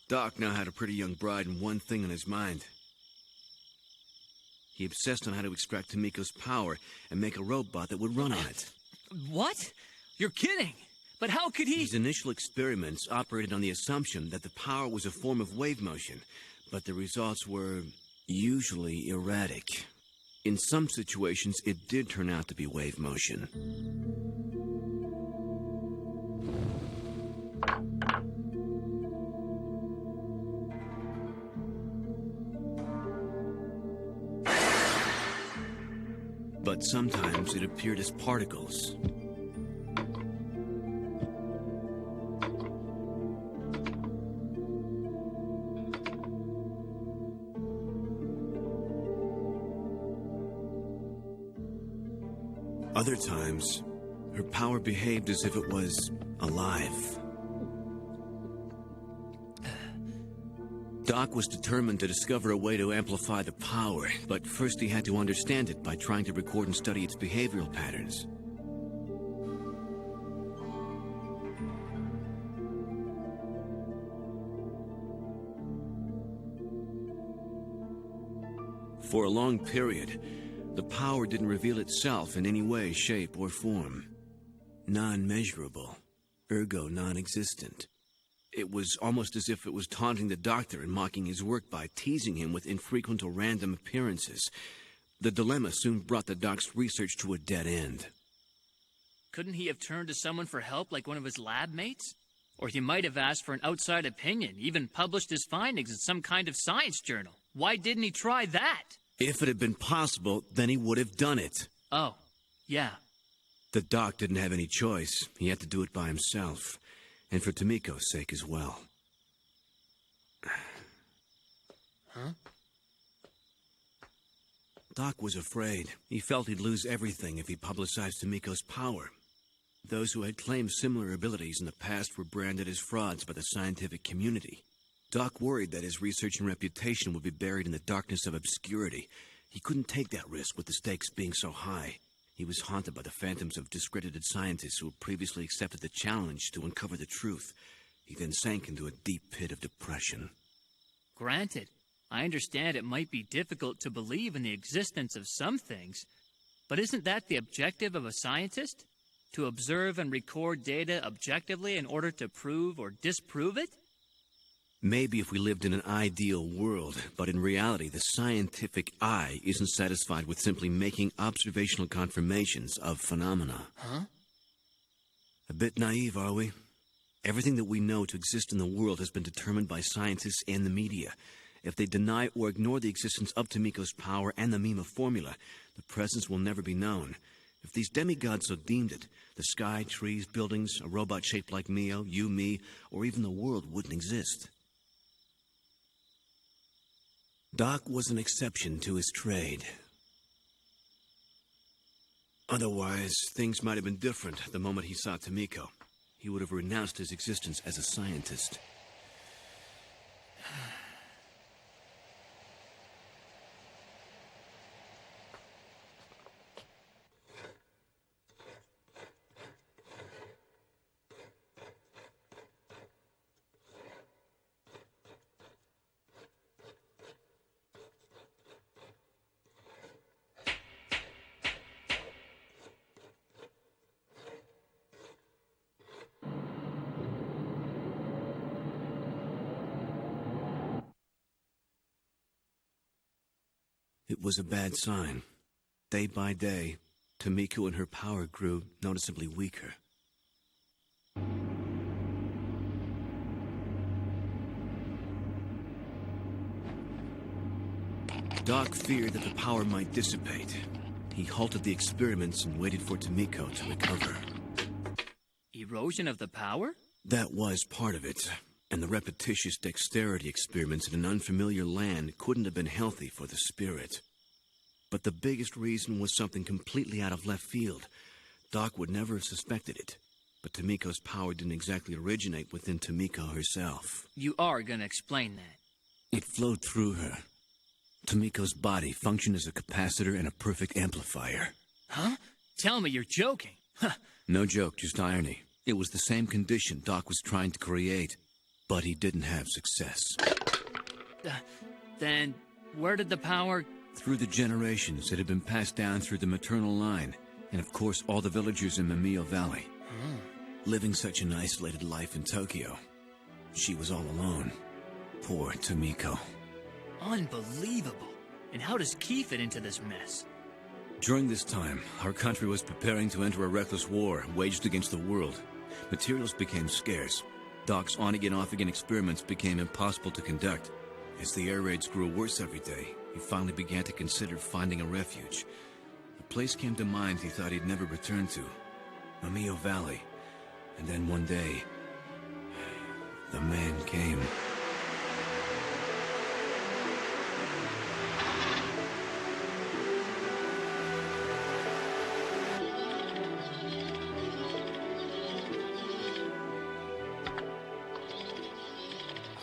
Speaker 6: Doc now had a pretty young bride and one thing on his mind. He obsessed on how to extract Tomiko's power and make a robot that would run on it.
Speaker 2: What? You're kidding! But how could he—
Speaker 6: His initial experiments operated on the assumption that the power was a form of wave motion, but the results were usually erratic. In some situations, it did turn out to be wave motion. But sometimes it appeared as particles. Other times, her power behaved as if it was alive. Doc was determined to discover a way to amplify the power, but first he had to understand it by trying to record and study its behavioral patterns. For a long period, the power didn't reveal itself in any way, shape, or form. Non-measurable, ergo non-existent. It was almost as if it was taunting the doctor and mocking his work by teasing him with infrequent or random appearances. The dilemma soon brought the doc's research to a dead end.
Speaker 2: Couldn't he have turned to someone for help like one of his lab mates? Or he might have asked for an outside opinion, even published his findings in some kind of science journal. Why didn't he try that?
Speaker 6: If it had been possible, then he would have done it.
Speaker 2: Oh, yeah.
Speaker 6: The doc didn't have any choice. He had to do it by himself. And for Tomiko's sake as well.
Speaker 2: Huh?
Speaker 6: Doc was afraid. He felt he'd lose everything if he publicized Tomiko's power. Those who had claimed similar abilities in the past were branded as frauds by the scientific community. Doc worried that his research and reputation would be buried in the darkness of obscurity. He couldn't take that risk with the stakes being so high. He was haunted by the phantoms of discredited scientists who had previously accepted the challenge to uncover the truth. He then sank into a deep pit of depression.
Speaker 2: Granted, I understand it might be difficult to believe in the existence of some things, but isn't that the objective of a scientist? To observe and record data objectively in order to prove or disprove it?
Speaker 6: Maybe if we lived in an ideal world, but in reality, the scientific eye isn't satisfied with simply making observational confirmations of phenomena.
Speaker 2: Huh?
Speaker 6: A bit naive, are we? Everything that we know to exist in the world has been determined by scientists and the media. If they deny or ignore the existence of Tomiko's power and the Mima formula, the presence will never be known. If these demigods so deemed it, the sky, trees, buildings, a robot shaped like Mio, you, me, or even the world wouldn't exist. Doc was an exception to his trade. Otherwise, things might have been different the moment he saw Tomiko. He would have renounced his existence as a scientist. It was a bad sign. Day by day, Tomiko and her power grew noticeably weaker. Doc feared that the power might dissipate. He halted the experiments and waited for Tomiko to recover.
Speaker 2: Erosion of the power?
Speaker 6: That was part of it. And the repetitious dexterity experiments in an unfamiliar land couldn't have been healthy for the spirit. But the biggest reason was something completely out of left field. Doc would never have suspected it. But Tomiko's power didn't exactly originate within Tomiko herself.
Speaker 2: You are gonna explain that.
Speaker 6: It flowed through her. Tomiko's body functioned as a capacitor and a perfect amplifier.
Speaker 2: Huh? Tell me you're joking.
Speaker 6: No joke, just irony. It was the same condition Doc was trying to create, but he didn't have success.
Speaker 2: Then, where did the power...
Speaker 6: Through the generations, it had been passed down through the maternal line, and of course all the villagers in Mimio Valley. Living such an isolated life in Tokyo, she was all alone. Poor Tomiko.
Speaker 2: Unbelievable. And how does Key fit into this mess?
Speaker 6: During this time, our country was preparing to enter a reckless war waged against the world. Materials became scarce. Doc's on-again, off-again experiments became impossible to conduct. As the air raids grew worse every day, he finally began to consider finding a refuge. A place came to mind he thought he'd never return to. Mimio Valley. And then one day, the man came.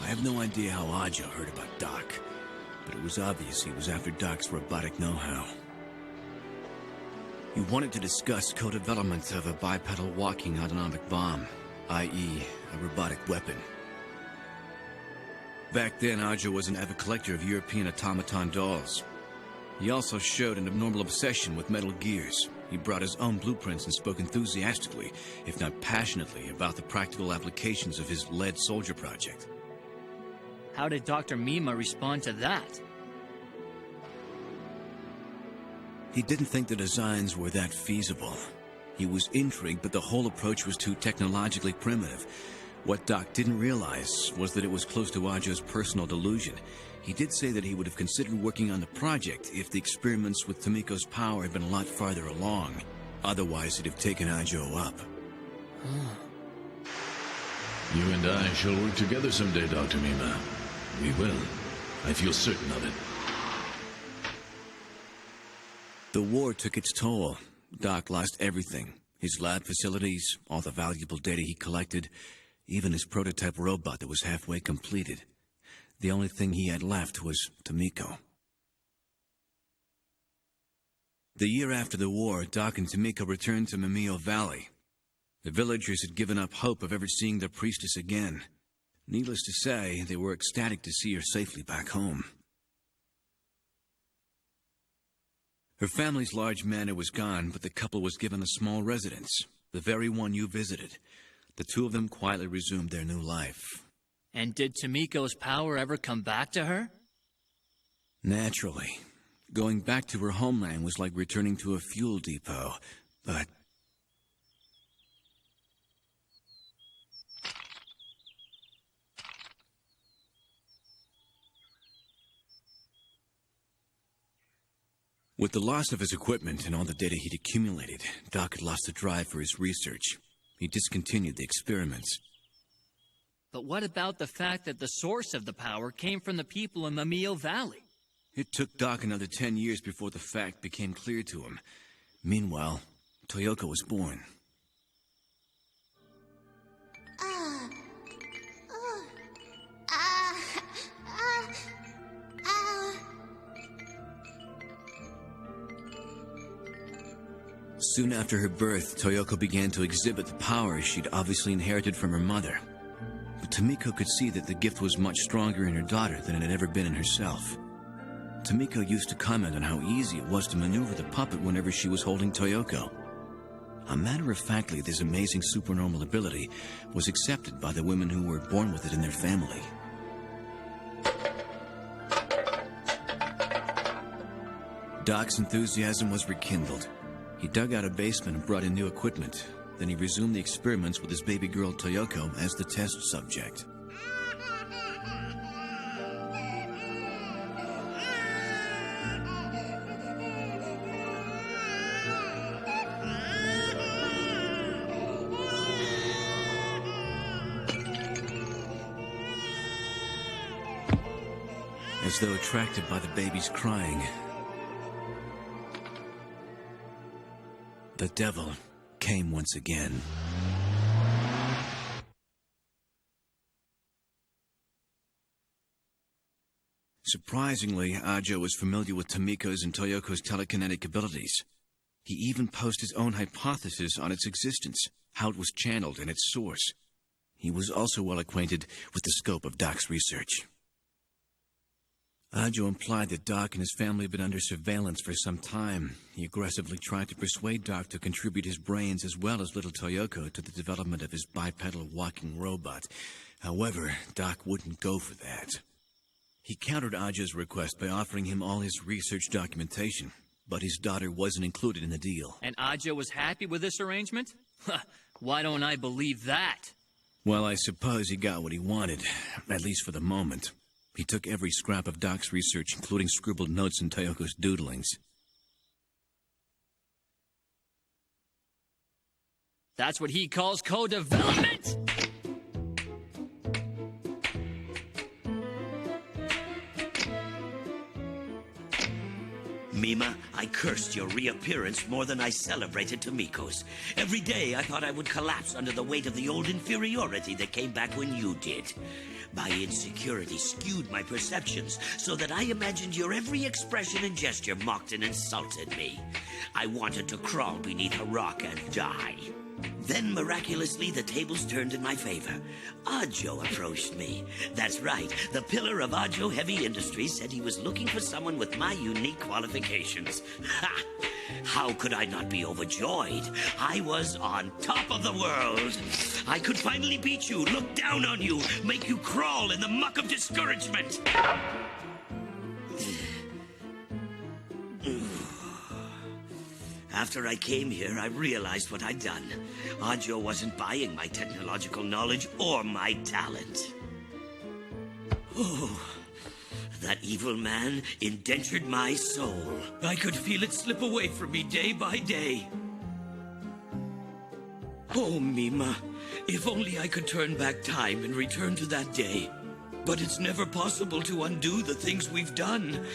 Speaker 6: I have no idea how Ajo heard about Doc, but it was obvious he was after Doc's robotic know-how. He wanted to discuss co-development of a bipedal walking autonomic bomb, i.e., a robotic weapon. Back then, Ajo was an avid collector of European automaton dolls. He also showed an abnormal obsession with Metal Gears. He brought his own blueprints and spoke enthusiastically, if not passionately, about the practical applications of his lead soldier project.
Speaker 2: How did Dr. Mima respond to that?
Speaker 6: He didn't think the designs were that feasible. He was intrigued, but the whole approach was too technologically primitive. What Doc didn't realize was that it was close to Ajo's personal delusion. He did say that he would have considered working on the project if the experiments with Tomiko's power had been a lot farther along. Otherwise, he'd have taken Ajo up.
Speaker 5: You and I shall work together someday, Dr. Mima. We will. I feel certain of it.
Speaker 6: The war took its toll. Doc lost everything. His lab facilities, all the valuable data he collected, even his prototype robot that was halfway completed. The only thing he had left was Tomiko. The year after the war, Doc and Tomiko returned to Mimio Valley. The villagers had given up hope of ever seeing their priestess again. Needless to say, they were ecstatic to see her safely back home. Her family's large manor was gone, but the couple was given a small residence, the very one you visited. The two of them quietly resumed their new life.
Speaker 2: And did Tomiko's power ever come back to her?
Speaker 6: Naturally. Going back to her homeland was like returning to a fuel depot, but... With the loss of his equipment and all the data he'd accumulated, Doc had lost the drive for his research. He discontinued the experiments.
Speaker 2: But what about the fact that the source of the power came from the people in Mimio Valley?
Speaker 6: It took Doc another 10 years before the fact became clear to him. Meanwhile, Toyoko was born. Soon after her birth, Toyoko began to exhibit the powers she'd obviously inherited from her mother. But Tomiko could see that the gift was much stronger in her daughter than it had ever been in herself. Tomiko used to comment on how easy it was to maneuver the puppet whenever she was holding Toyoko. Matter-of-factly, this amazing supernormal ability was accepted by the women who were born with it in their family. Doc's enthusiasm was rekindled. He dug out a basement and brought in new equipment. Then he resumed the experiments with his baby girl Toyoko as the test subject. As though attracted by the baby's crying, the devil came once again. Surprisingly, Ajo was familiar with Tomiko's and Toyoko's telekinetic abilities. He even posed his own hypothesis on its existence, how it was channeled and its source. He was also well acquainted with the scope of Doc's research. Ajo implied that Doc and his family had been under surveillance for some time. He aggressively tried to persuade Doc to contribute his brains as well as little Toyoko to the development of his bipedal walking robot. However, Doc wouldn't go for that. He countered Ajo's request by offering him all his research documentation, but his daughter wasn't included in the deal.
Speaker 2: And Ajo was happy with this arrangement? Why don't I believe that?
Speaker 6: Well, I suppose he got what he wanted, at least for the moment. He took every scrap of Doc's research, including scribbled notes and Toyoko's doodlings.
Speaker 2: That's what he calls co-development?
Speaker 4: Mima, I cursed your reappearance more than I celebrated Tomiko's. Every day I thought I would collapse under the weight of the old inferiority that came back when you did. My insecurity skewed my perceptions so that I imagined your every expression and gesture mocked and insulted me. I wanted to crawl beneath a rock and die. Then, miraculously, the tables turned in my favor. Ajo approached me. That's right, the pillar of Ajo Heavy Industries said he was looking for someone with my unique qualifications. Ha! How could I not be overjoyed? I was on top of the world. I could finally beat you, look down on you, make you crawl in the muck of discouragement. After I came here, I realized what I'd done. Ajo wasn't buying my technological knowledge or my talent. Oh, that evil man indentured my soul. I could feel it slip away from me day by day. Oh, Mima, if only I could turn back time and return to that day. But it's never possible to undo the things we've done.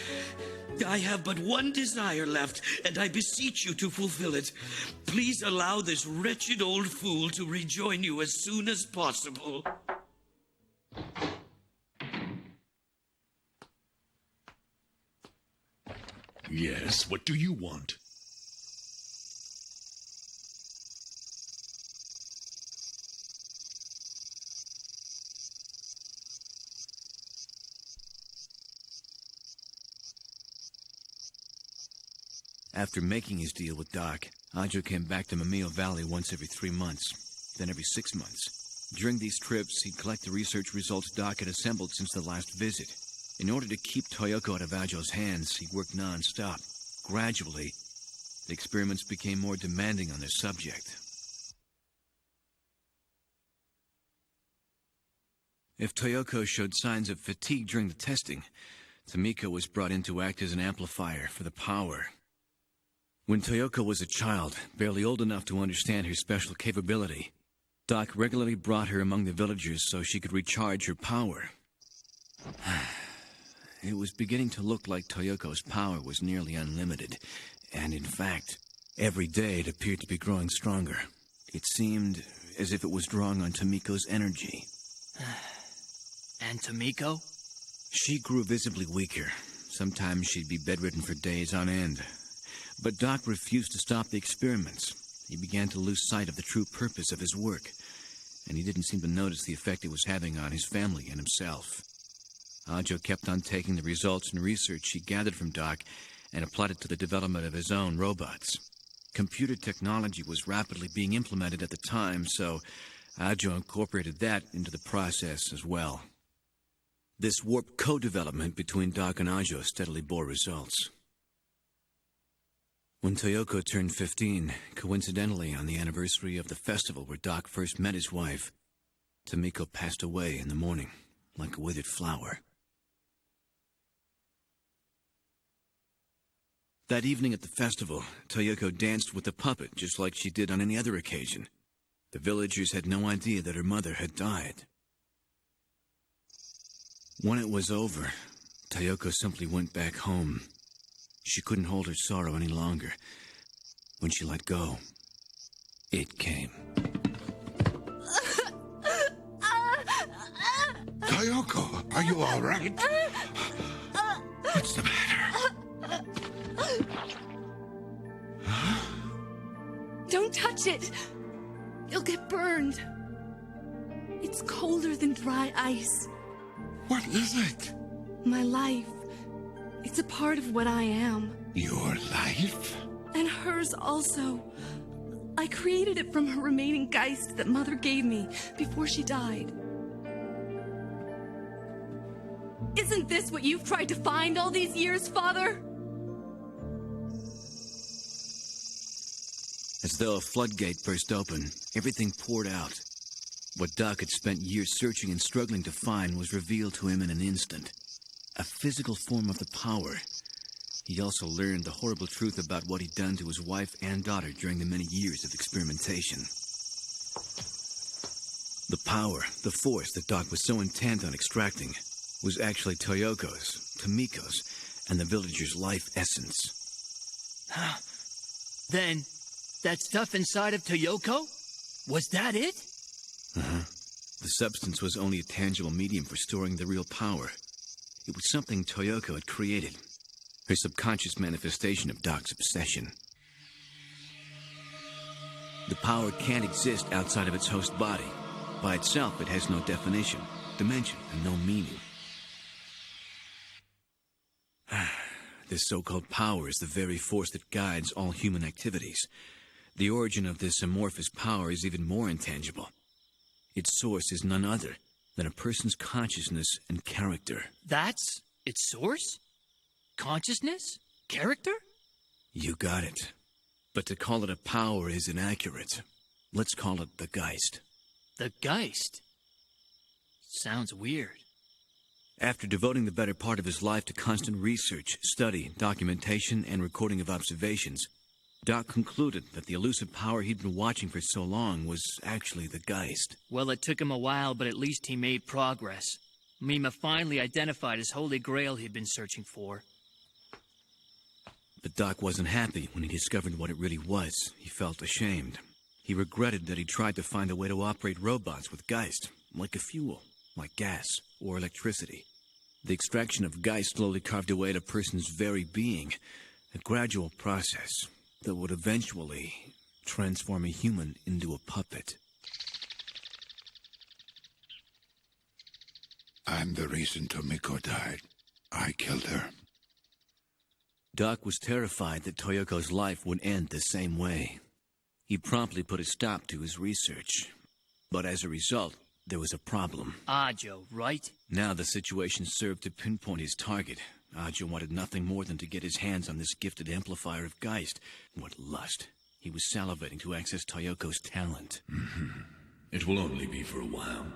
Speaker 4: I have but one desire left, and I beseech you to fulfill it. Please allow this wretched old fool to rejoin you as soon as possible.
Speaker 5: Yes, what do you want?
Speaker 6: After making his deal with Doc, Ajo came back to Mimio Valley once every 3 months, then every 6 months. During these trips, he'd collect the research results Doc had assembled since the last visit. In order to keep Toyoko out of Ajo's hands, he worked non-stop. Gradually, the experiments became more demanding on their subject. If Toyoko showed signs of fatigue during the testing, Tomiko was brought in to act as an amplifier for the power. When Toyoko was a child, barely old enough to understand her special capability, Doc regularly brought her among the villagers so she could recharge her power. It was beginning to look like Toyoko's power was nearly unlimited, and in fact, every day it appeared to be growing stronger. It seemed as if it was drawing on Tomiko's energy.
Speaker 2: And Tomiko?
Speaker 6: She grew visibly weaker. Sometimes she'd be bedridden for days on end. But Doc refused to stop the experiments. He began to lose sight of the true purpose of his work, and he didn't seem to notice the effect it was having on his family and himself. Ajo kept on taking the results and research he gathered from Doc and applied it to the development of his own robots. Computer technology was rapidly being implemented at the time, so Ajo incorporated that into the process as well. This warped co-development between Doc and Ajo steadily bore results. When Toyoko turned 15, coincidentally on the anniversary of the festival where Doc first met his wife, Tomiko passed away in the morning, like a withered flower. That evening at the festival, Toyoko danced with the puppet just like she did on any other occasion. The villagers had no idea that her mother had died. When it was over, Toyoko simply went back home. She couldn't hold her sorrow any longer. When she let go, it came.
Speaker 9: Toyoko, are you all right? What's the matter? Huh?
Speaker 3: Don't touch it! You'll get burned. It's colder than dry ice.
Speaker 9: What is it?
Speaker 3: My life. It's a part of what I am.
Speaker 9: Your life?
Speaker 3: And hers also. I created it from her remaining Geist that Mother gave me before she died. Isn't this what you've tried to find all these years, Father?
Speaker 6: As though a floodgate burst open, everything poured out. What Doc had spent years searching and struggling to find was revealed to him in an instant. A physical form of the power. He also learned the horrible truth about what he'd done to his wife and daughter during the many years of experimentation. The power, the force that Doc was so intent on extracting, was actually Toyoko's, Tomiko's, and the villagers' life essence.
Speaker 2: Then, that stuff inside of Toyoko? Was that it?
Speaker 6: Uh-huh. The substance was only a tangible medium for storing the real power. It was something Toyoko had created. Her subconscious manifestation of Doc's obsession. The power can't exist outside of its host body. By itself, it has no definition, dimension, and no meaning. This so-called power is the very force that guides all human activities. The origin of this amorphous power is even more intangible. Its source is none other than a person's consciousness and character.
Speaker 2: That's its source? Consciousness? Character?
Speaker 6: You got it. But to call it a power is inaccurate. Let's call it the Geist.
Speaker 2: The Geist? Sounds weird.
Speaker 6: After devoting the better part of his life to constant research, study, documentation, and recording of observations, Doc concluded that the elusive power he'd been watching for so long was actually the Geist.
Speaker 2: Well, it took him a while, but at least he made progress. Mima finally identified his holy grail he'd been searching for.
Speaker 6: But Doc wasn't happy when he discovered what it really was. He felt ashamed. He regretted that he tried to find a way to operate robots with Geist, like a fuel, like gas, or electricity. The extraction of Geist slowly carved away at a person's very being, a gradual process that would eventually transform a human into a puppet.
Speaker 9: I'm the reason Tomiko died. I killed her.
Speaker 6: Doc was terrified that Toyoko's life would end the same way. He promptly put a stop to his research. But as a result, there was a problem.
Speaker 2: Ajo, right?
Speaker 6: Now the situation served to pinpoint his target. Ajo wanted nothing more than to get his hands on this gifted amplifier of Geist. What lust. He was salivating to access Toyoko's talent.
Speaker 5: Mm-hmm. It will only be for a while.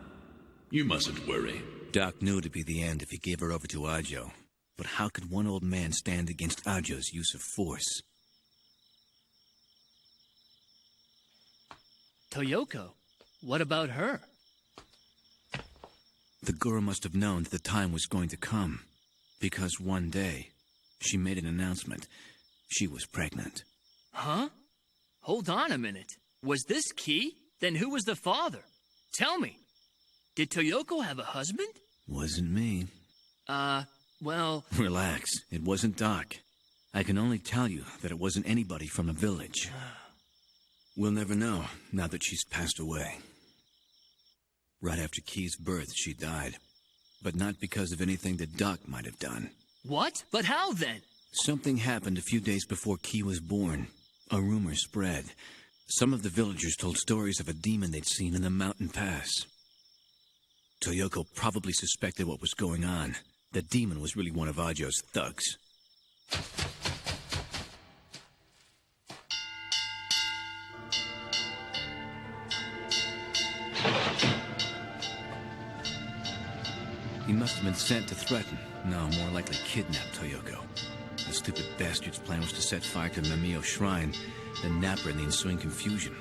Speaker 5: You mustn't worry.
Speaker 6: Doc knew it'd be the end if he gave her over to Ajo. But how could one old man stand against Ajo's use of force?
Speaker 2: Toyoko? What about her?
Speaker 6: The Guru must have known that the time was going to come. Because one day, she made an announcement. She was pregnant.
Speaker 2: Huh? Hold on a minute. Was this Key? Then who was the father? Tell me. Did Toyoko have a husband?
Speaker 6: Wasn't me.
Speaker 2: Well...
Speaker 6: Relax. It wasn't Doc. I can only tell you that it wasn't anybody from the village. We'll never know, now that she's passed away. Right after Key's birth, she died. But not because of anything that Doc might have done.
Speaker 2: What? But how then?
Speaker 6: Something happened a few days before Key was born. A rumor spread. Some of the villagers told stories of a demon they'd seen in the mountain pass. Toyoko probably suspected what was going on. The demon was really one of Ajo's thugs. He must have been sent to threaten. No, more likely kidnap Toyoko. The stupid bastard's plan was to set fire to Mamio's shrine, then nap her in the ensuing confusion.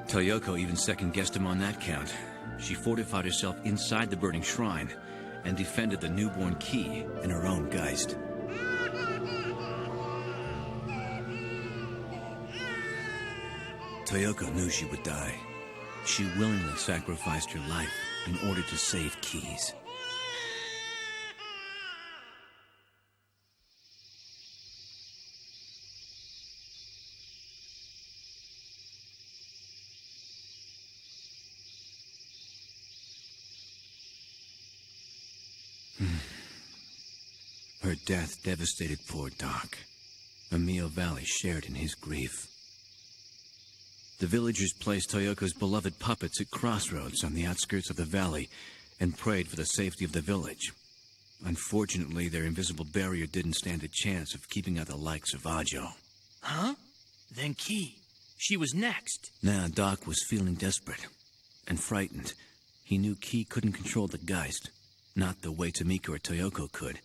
Speaker 6: Toyoko even second-guessed him on that count. She fortified herself inside the burning shrine and defended the newborn Key in her own Geist. Toyoko knew she would die. She willingly sacrificed her life in order to save Key's. Her death devastated poor Doc. Amio Valley shared in his grief. The villagers placed Toyoko's beloved puppets at crossroads on the outskirts of the valley and prayed for the safety of the village. Unfortunately, their invisible barrier didn't stand a chance of keeping out the likes of Ajo.
Speaker 2: Huh? Then Key. She was next.
Speaker 6: Now Doc was feeling desperate and frightened. He knew Key couldn't control the Geist, not the way Tamiko or Toyoko could.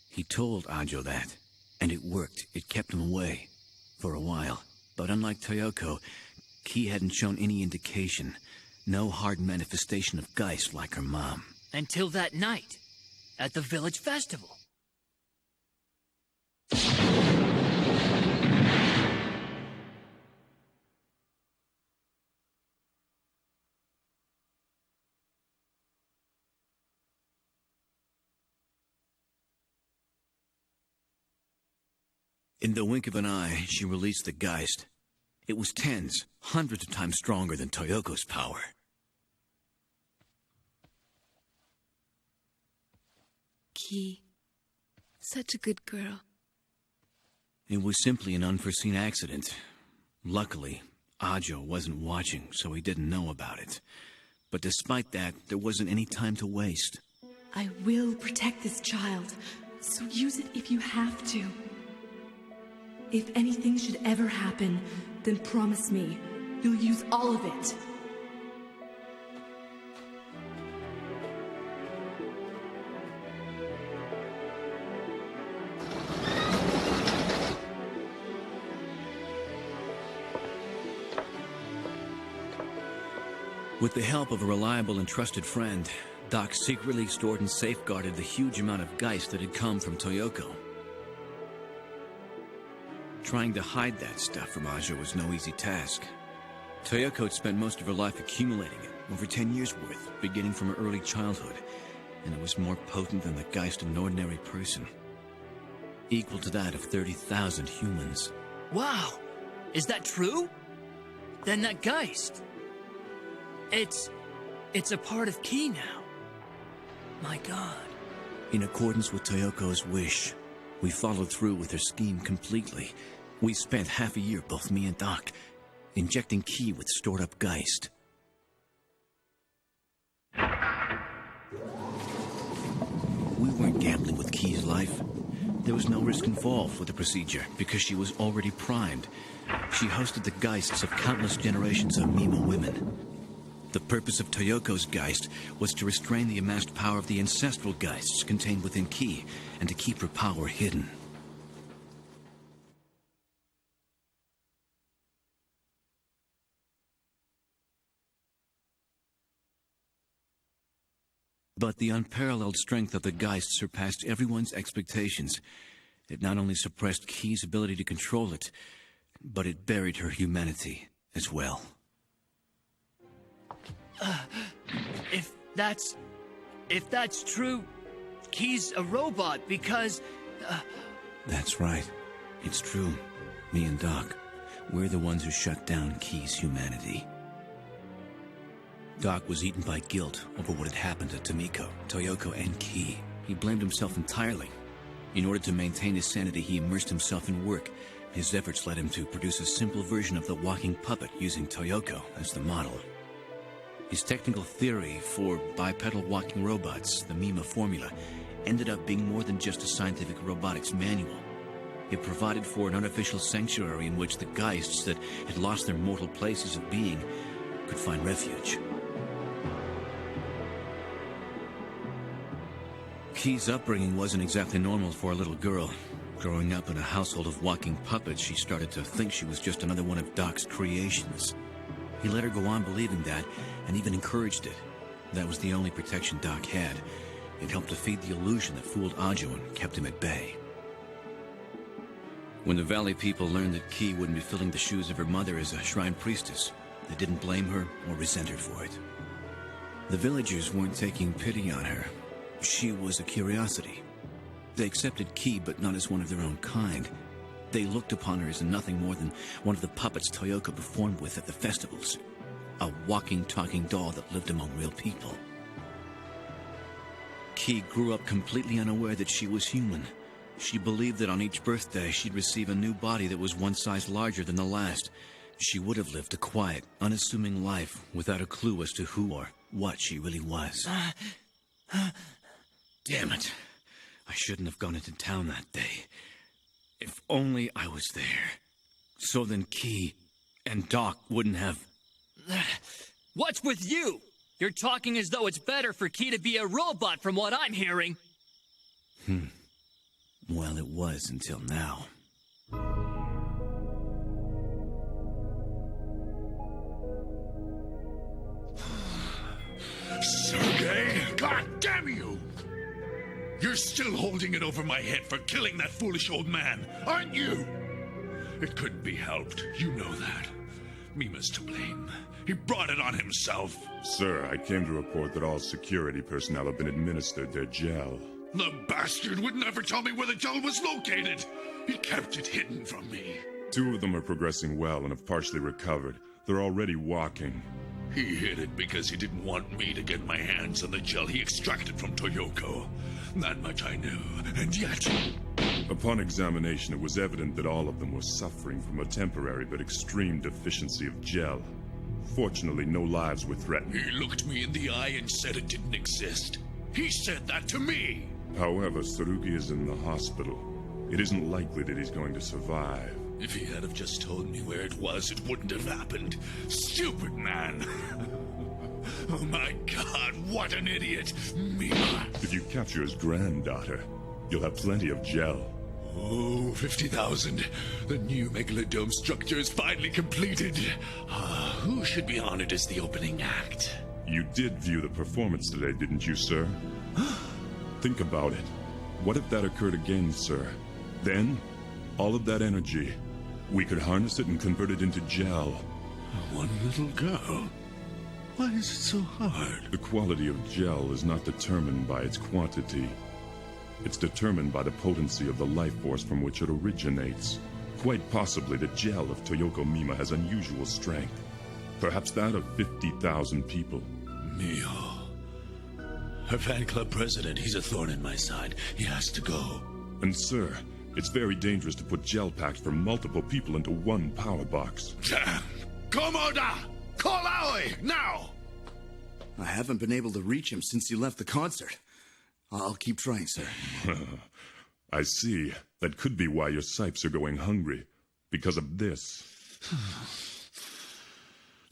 Speaker 6: He told Ajo that, and it worked. It kept him away for a while. But unlike Toyoko, Key hadn't shown any indication. No hard manifestation of Geist like her mom.
Speaker 2: Until that night, at the village festival.
Speaker 6: In the wink of an eye, she released the Geist. It was tens, hundreds of times stronger than Toyoko's power.
Speaker 3: Key. Such a good girl.
Speaker 6: It was simply an unforeseen accident. Luckily, Ajo wasn't watching, so he didn't know about it. But despite that, there wasn't any time to waste.
Speaker 12: I will protect this child, so use it if you have to. If anything should ever happen, then promise me you'll use all of it.
Speaker 6: With the help of a reliable and trusted friend, Doc secretly stored and safeguarded the huge amount of Geist that had come from Toyoko. Trying to hide that stuff from Ajo was no easy task. Toyoko had spent most of her life accumulating it, over 10 years' worth, beginning from her early childhood, and it was more potent than the Geist of an ordinary person. Equal to that of 30,000 humans.
Speaker 2: Wow! Is that true? Then that Geist... It's a part of Key now. My God.
Speaker 6: In accordance with Toyoko's wish, we followed through with her scheme completely. We spent half a year, both me and Doc, injecting Key with stored-up Geist. We weren't gambling with Key's life. There was no risk involved with the procedure, because she was already primed. She hosted the Geists of countless generations of Mima women. The purpose of Toyoko's Geist was to restrain the amassed power of the ancestral Geists contained within Key, and to keep her power hidden. But the unparalleled strength of the Geist surpassed everyone's expectations. It not only suppressed Key's ability to control it, but it buried her humanity as well.
Speaker 2: If that's true, Key's a robot because...
Speaker 6: That's right. It's true. Me and Doc, we're the ones who shut down Key's humanity. Doc was eaten by guilt over what had happened to Tamiko, Toyoko, and Key. He blamed himself entirely. In order to maintain his sanity, he immersed himself in work. His efforts led him to produce a simple version of the walking puppet using Toyoko as the model. His technical theory for bipedal walking robots, the Mima formula, ended up being more than just a scientific robotics manual. It provided for an unofficial sanctuary in which the Geists that had lost their mortal places of being could find refuge. Key's upbringing wasn't exactly normal for a little girl. Growing up in a household of walking puppets, she started to think she was just another one of Doc's creations. He let her go on believing that, and even encouraged it. That was the only protection Doc had. It helped to feed the illusion that fooled Ajo and kept him at bay. When the Valley people learned that Key wouldn't be filling the shoes of her mother as a shrine priestess, they didn't blame her or resent her for it. The villagers weren't taking pity on her. She was a curiosity. They accepted Key, but not as one of their own kind. They looked upon her as nothing more than one of the puppets Toyoko performed with at the festivals. A walking, talking doll that lived among real people. Key grew up completely unaware that she was human, She believed that on each birthday she'd receive a new body that was one size larger than the last. She would have lived a quiet, unassuming life without a clue as to who or what she really was. Damn it. I shouldn't have gone into town that day. If only I was there. So then Key and Doc wouldn't have...
Speaker 2: What's with you? You're talking as though it's better for Key to be a robot from what I'm hearing.
Speaker 6: Well, it was until now.
Speaker 5: Sergei, God damn you! You're still holding it over my head for killing that foolish old man, aren't you? It couldn't be helped. You know that. Mima's to blame. He brought it on himself.
Speaker 13: Sir, I came to report that all security personnel have been administered their gel.
Speaker 5: The bastard would never tell me where the gel was located. He kept it hidden from me.
Speaker 13: 2 of them are progressing well and have partially recovered. They're already walking.
Speaker 5: He hid it because he didn't want me to get my hands on the gel he extracted from Toyoko. That much I knew, and yet...
Speaker 13: Upon examination, it was evident that all of them were suffering from a temporary but extreme deficiency of gel. Fortunately, no lives were threatened.
Speaker 5: He looked me in the eye and said it didn't exist. He said that to me!
Speaker 13: However, Tsurugi is in the hospital. It isn't likely that he's going to survive.
Speaker 5: If he had have just told me where it was, it wouldn't have happened. Stupid man! Oh my god, what an idiot! Mima!
Speaker 13: If you capture his granddaughter, you'll have plenty of gel.
Speaker 5: Oh, 50,000. The new megalodome structure is finally completed. Who should be honored as the opening act?
Speaker 13: You did view the performance today, didn't you, sir? Think about it. What if that occurred again, sir? Then, all of that energy, we could harness it and convert it into gel.
Speaker 5: One little girl? Why is it so hard?
Speaker 13: The quality of gel is not determined by its quantity. It's determined by the potency of the life force from which it originates. Quite possibly the gel of Toyoko Mima has unusual strength. Perhaps that of 50,000 people.
Speaker 5: Mio. Her fan club president, he's a thorn in my side. He has to go.
Speaker 13: And sir, it's very dangerous to put gel packs for multiple people into one power box.
Speaker 5: Damn! Komoda! Call Aoi, now!
Speaker 10: I haven't been able to reach him since he left the concert. I'll keep trying, sir.
Speaker 13: I see. That could be why your sipes are going hungry. Because of this.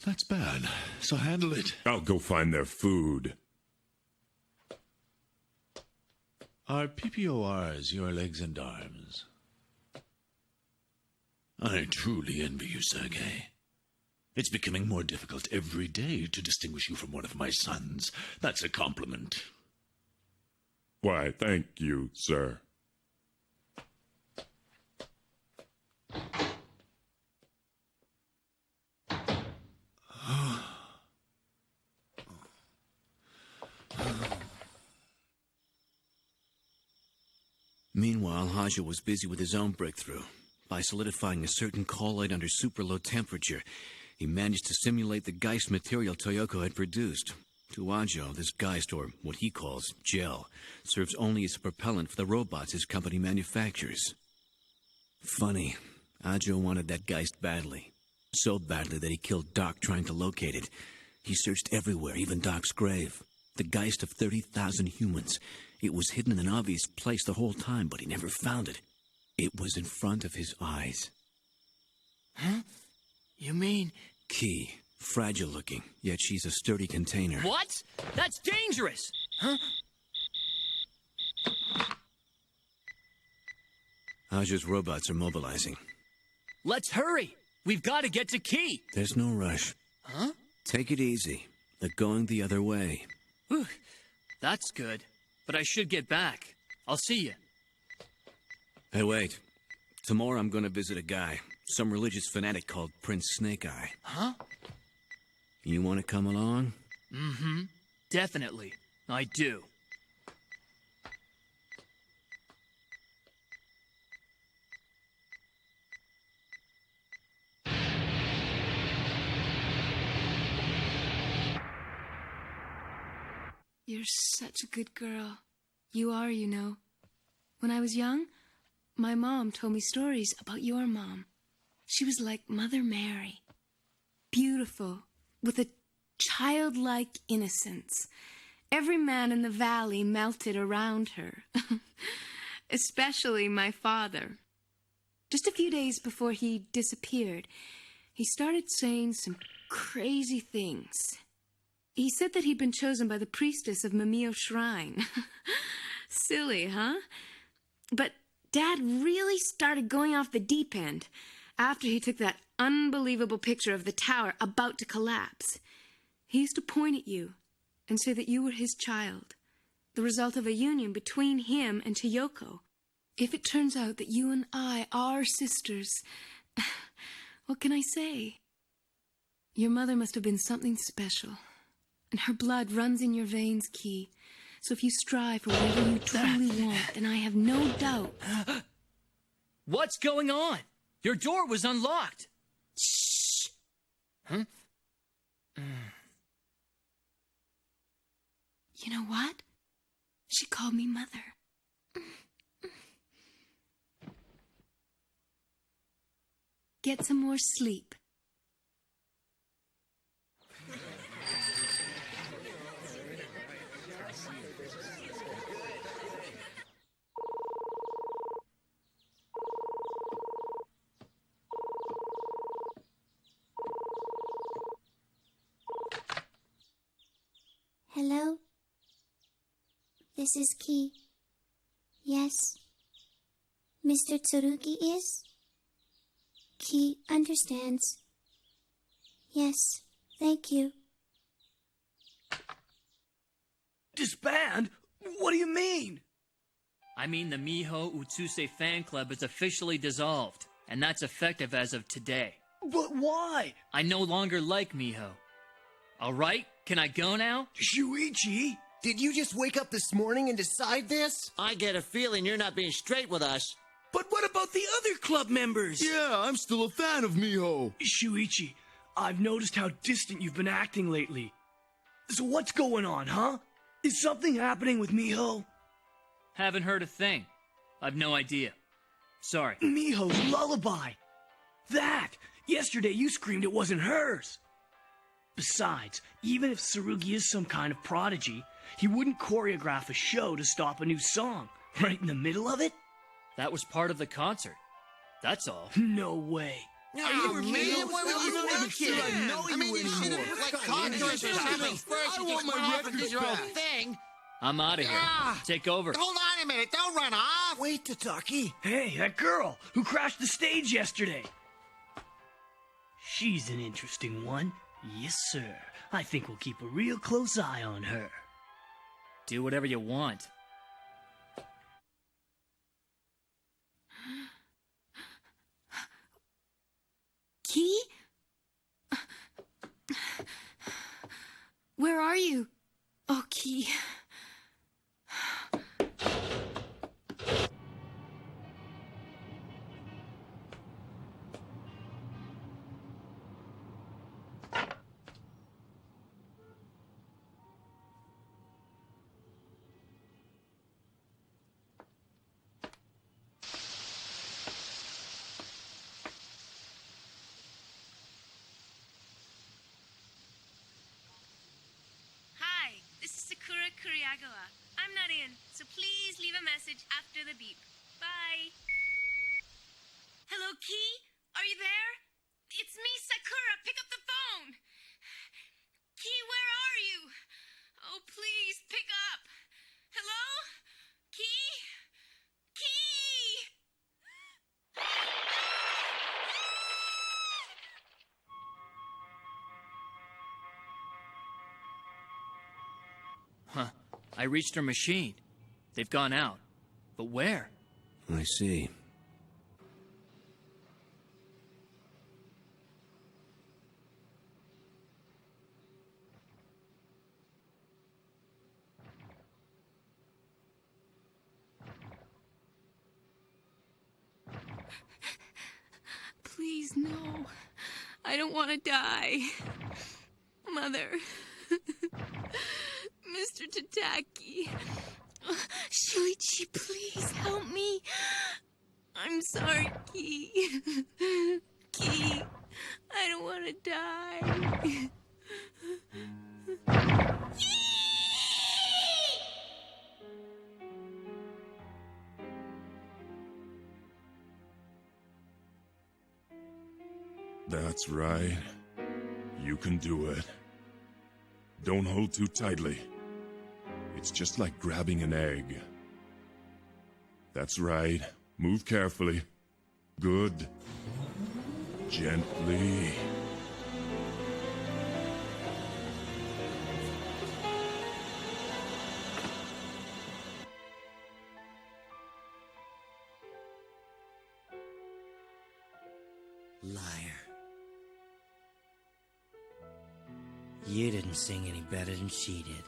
Speaker 5: That's bad. So handle it.
Speaker 13: I'll go find their food.
Speaker 5: Are PPORs your legs and arms? I truly envy you, Sergei. It's becoming more difficult every day to distinguish you from one of my sons. That's a compliment.
Speaker 13: Why, thank you, sir.
Speaker 6: Meanwhile, Haja was busy with his own breakthrough. By solidifying a certain colloid under super low temperature, he managed to simulate the Geist material Toyoko had produced. To Ajo, this Geist, or what he calls gel, serves only as a propellant for the robots his company manufactures. Funny, Ajo wanted that Geist badly. So badly that he killed Doc trying to locate it. He searched everywhere, even Doc's grave. The Geist of 30,000 humans. It was hidden in an obvious place the whole time, but he never found it. It was in front of his eyes.
Speaker 2: Huh? You mean...
Speaker 6: Key. Fragile looking, yet she's a sturdy container.
Speaker 2: What? That's dangerous! Huh?
Speaker 6: Aja's robots are mobilizing.
Speaker 2: Let's hurry! We've got to get to Key!
Speaker 6: There's no rush.
Speaker 2: Huh?
Speaker 6: Take it easy. They're going the other way.
Speaker 2: Whew. That's good. But I should get back. I'll see you.
Speaker 6: Hey, wait. Tomorrow I'm going to visit a guy. Some religious fanatic called Prince Snake Eye.
Speaker 2: Huh?
Speaker 6: You want to come along?
Speaker 2: Mm-hmm. Definitely. I do.
Speaker 3: You're such a good girl. You are, you know. When I was young, my mom told me stories about your mom. She was like Mother Mary. Beautiful, with a childlike innocence. Every man in the valley melted around her. Especially my father. Just a few days before he disappeared, he started saying some crazy things. He said that he'd been chosen by the priestess of Mimio Shrine. Silly, huh? But Dad really started going off the deep end after he took that unbelievable picture of the tower about to collapse. He used to point at you and say that you were his child, the result of a union between him and Toyoko. If it turns out that you and I are sisters, what can I say? Your mother must have been something special, and her blood runs in your veins, Key. So if you strive for whatever you truly want, then I have no doubt.
Speaker 2: What's going on? Your door was unlocked.
Speaker 7: Shh.
Speaker 2: Huh?
Speaker 3: You know what? She called me Mother. Get some more sleep.
Speaker 1: Hello? This is Ki. Yes. Mr. Tsurugi is? Ki understands. Yes, thank you.
Speaker 14: Disband? What do you mean?
Speaker 2: I mean the Miho Utsuse fan club is officially dissolved, and that's effective as of today.
Speaker 14: But why?
Speaker 2: I no longer like Miho. All right, can I go now?
Speaker 14: Shuichi?
Speaker 7: Did you just wake up this morning and decide this?
Speaker 15: I get a feeling you're not being straight with us.
Speaker 14: But what about the other club members?
Speaker 10: Yeah, I'm still a fan of Miho.
Speaker 14: Shuichi, I've noticed how distant you've been acting lately. So what's going on, huh? Is something happening with Miho?
Speaker 2: Haven't heard a thing. I've no idea. Sorry.
Speaker 14: Miho's lullaby. That! Yesterday you screamed it wasn't hers. Besides, even if Tsurugi is some kind of prodigy, he wouldn't choreograph a show to stop a new song, right in the middle of it.
Speaker 2: That was part of the concert. That's all.
Speaker 14: No way.
Speaker 15: Oh,
Speaker 7: man, why would you do that? I mean, you should have
Speaker 15: Like conquerors or something. First, you just went off and did your own thing.
Speaker 2: I'm out of here. Take over.
Speaker 15: Hold on a minute. Don't run off.
Speaker 7: Wait, Tataki.
Speaker 14: Hey, that girl who crashed the stage yesterday. She's an interesting one. Yes, sir. I think we'll keep a real close eye on her.
Speaker 2: Do whatever you want.
Speaker 3: Ki? Where are you? Oh, Ki. I'm not in, so please leave a message after the beep. Bye. Hello, Ki? Are you there? It's me, Sakura. Pick up the phone. Ki, where are you? Oh, please, pick up. Hello? Ki? Ki!
Speaker 2: Huh. I reached her machine. They've gone out. But where?
Speaker 6: I see.
Speaker 3: Please, no. I don't want to die. Mother. Mr. Tataki. Shuichi, please help me. I'm sorry, Key. Key, I don't want to die.
Speaker 13: That's right. You can do it. Don't hold too tightly. It's just like grabbing an egg. That's right. Move carefully. Good. Gently.
Speaker 7: Liar. You didn't sing any better than she did.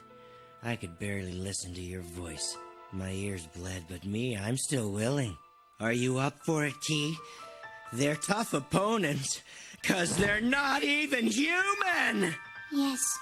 Speaker 7: I could barely listen to your voice. My ears bled, but me, I'm still willing. Are you up for it, Key? They're tough opponents, 'cause they're not even human!
Speaker 1: Yes.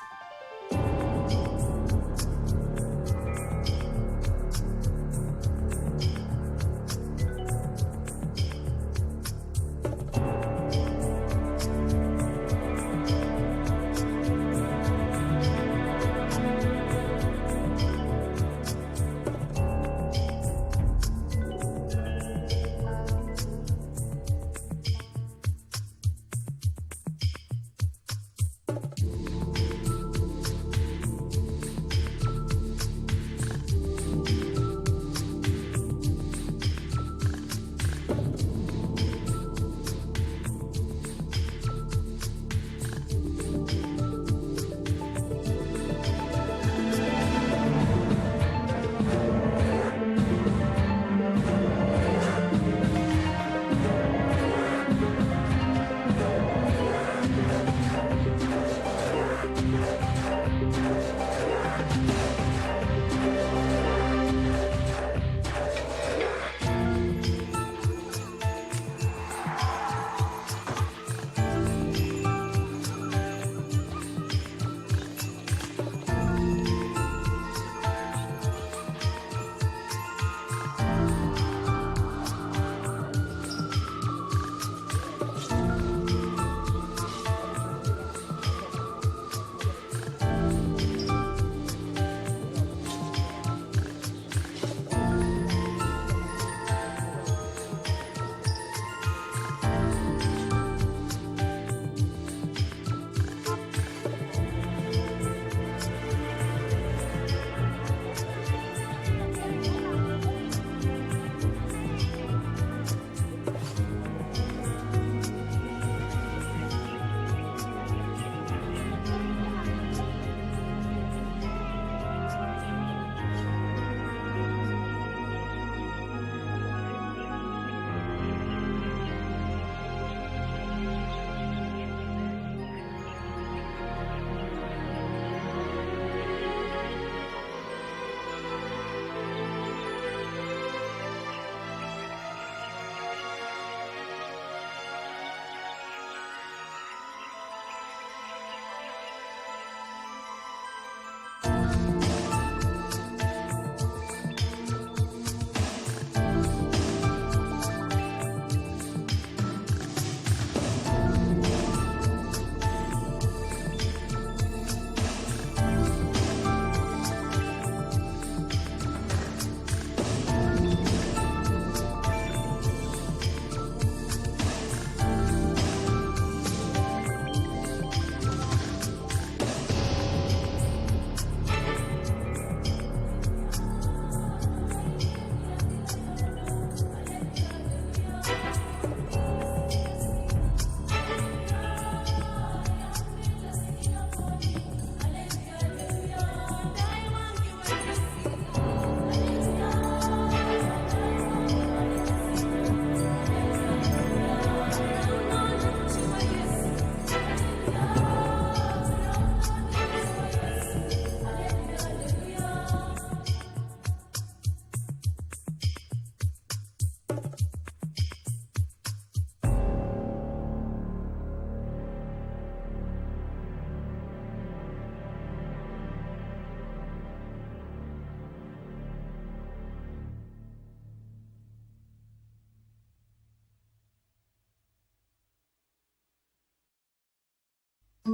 Speaker 6: We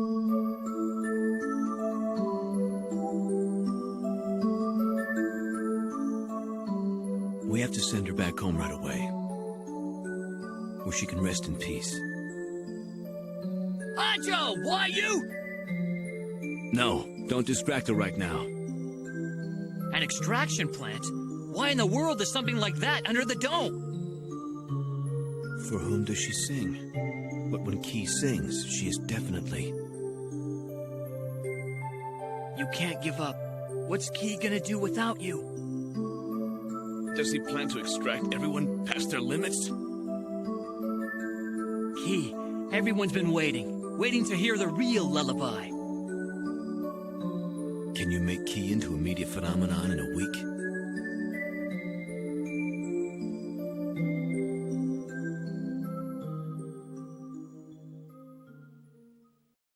Speaker 6: have to send her back home right away, where she can rest in peace.
Speaker 2: Ajo, why you?
Speaker 6: No, don't distract her right now.
Speaker 2: An extraction plant? Why in the world is something like that under the dome?
Speaker 6: For whom does she sing? But when Key sings, she is definitely...
Speaker 2: You can't give up. What's Key gonna do without you?
Speaker 6: Does he plan to extract everyone past their limits?
Speaker 2: Key, everyone's been waiting to hear the real lullaby.
Speaker 6: Can you make Key into a media phenomenon in a week?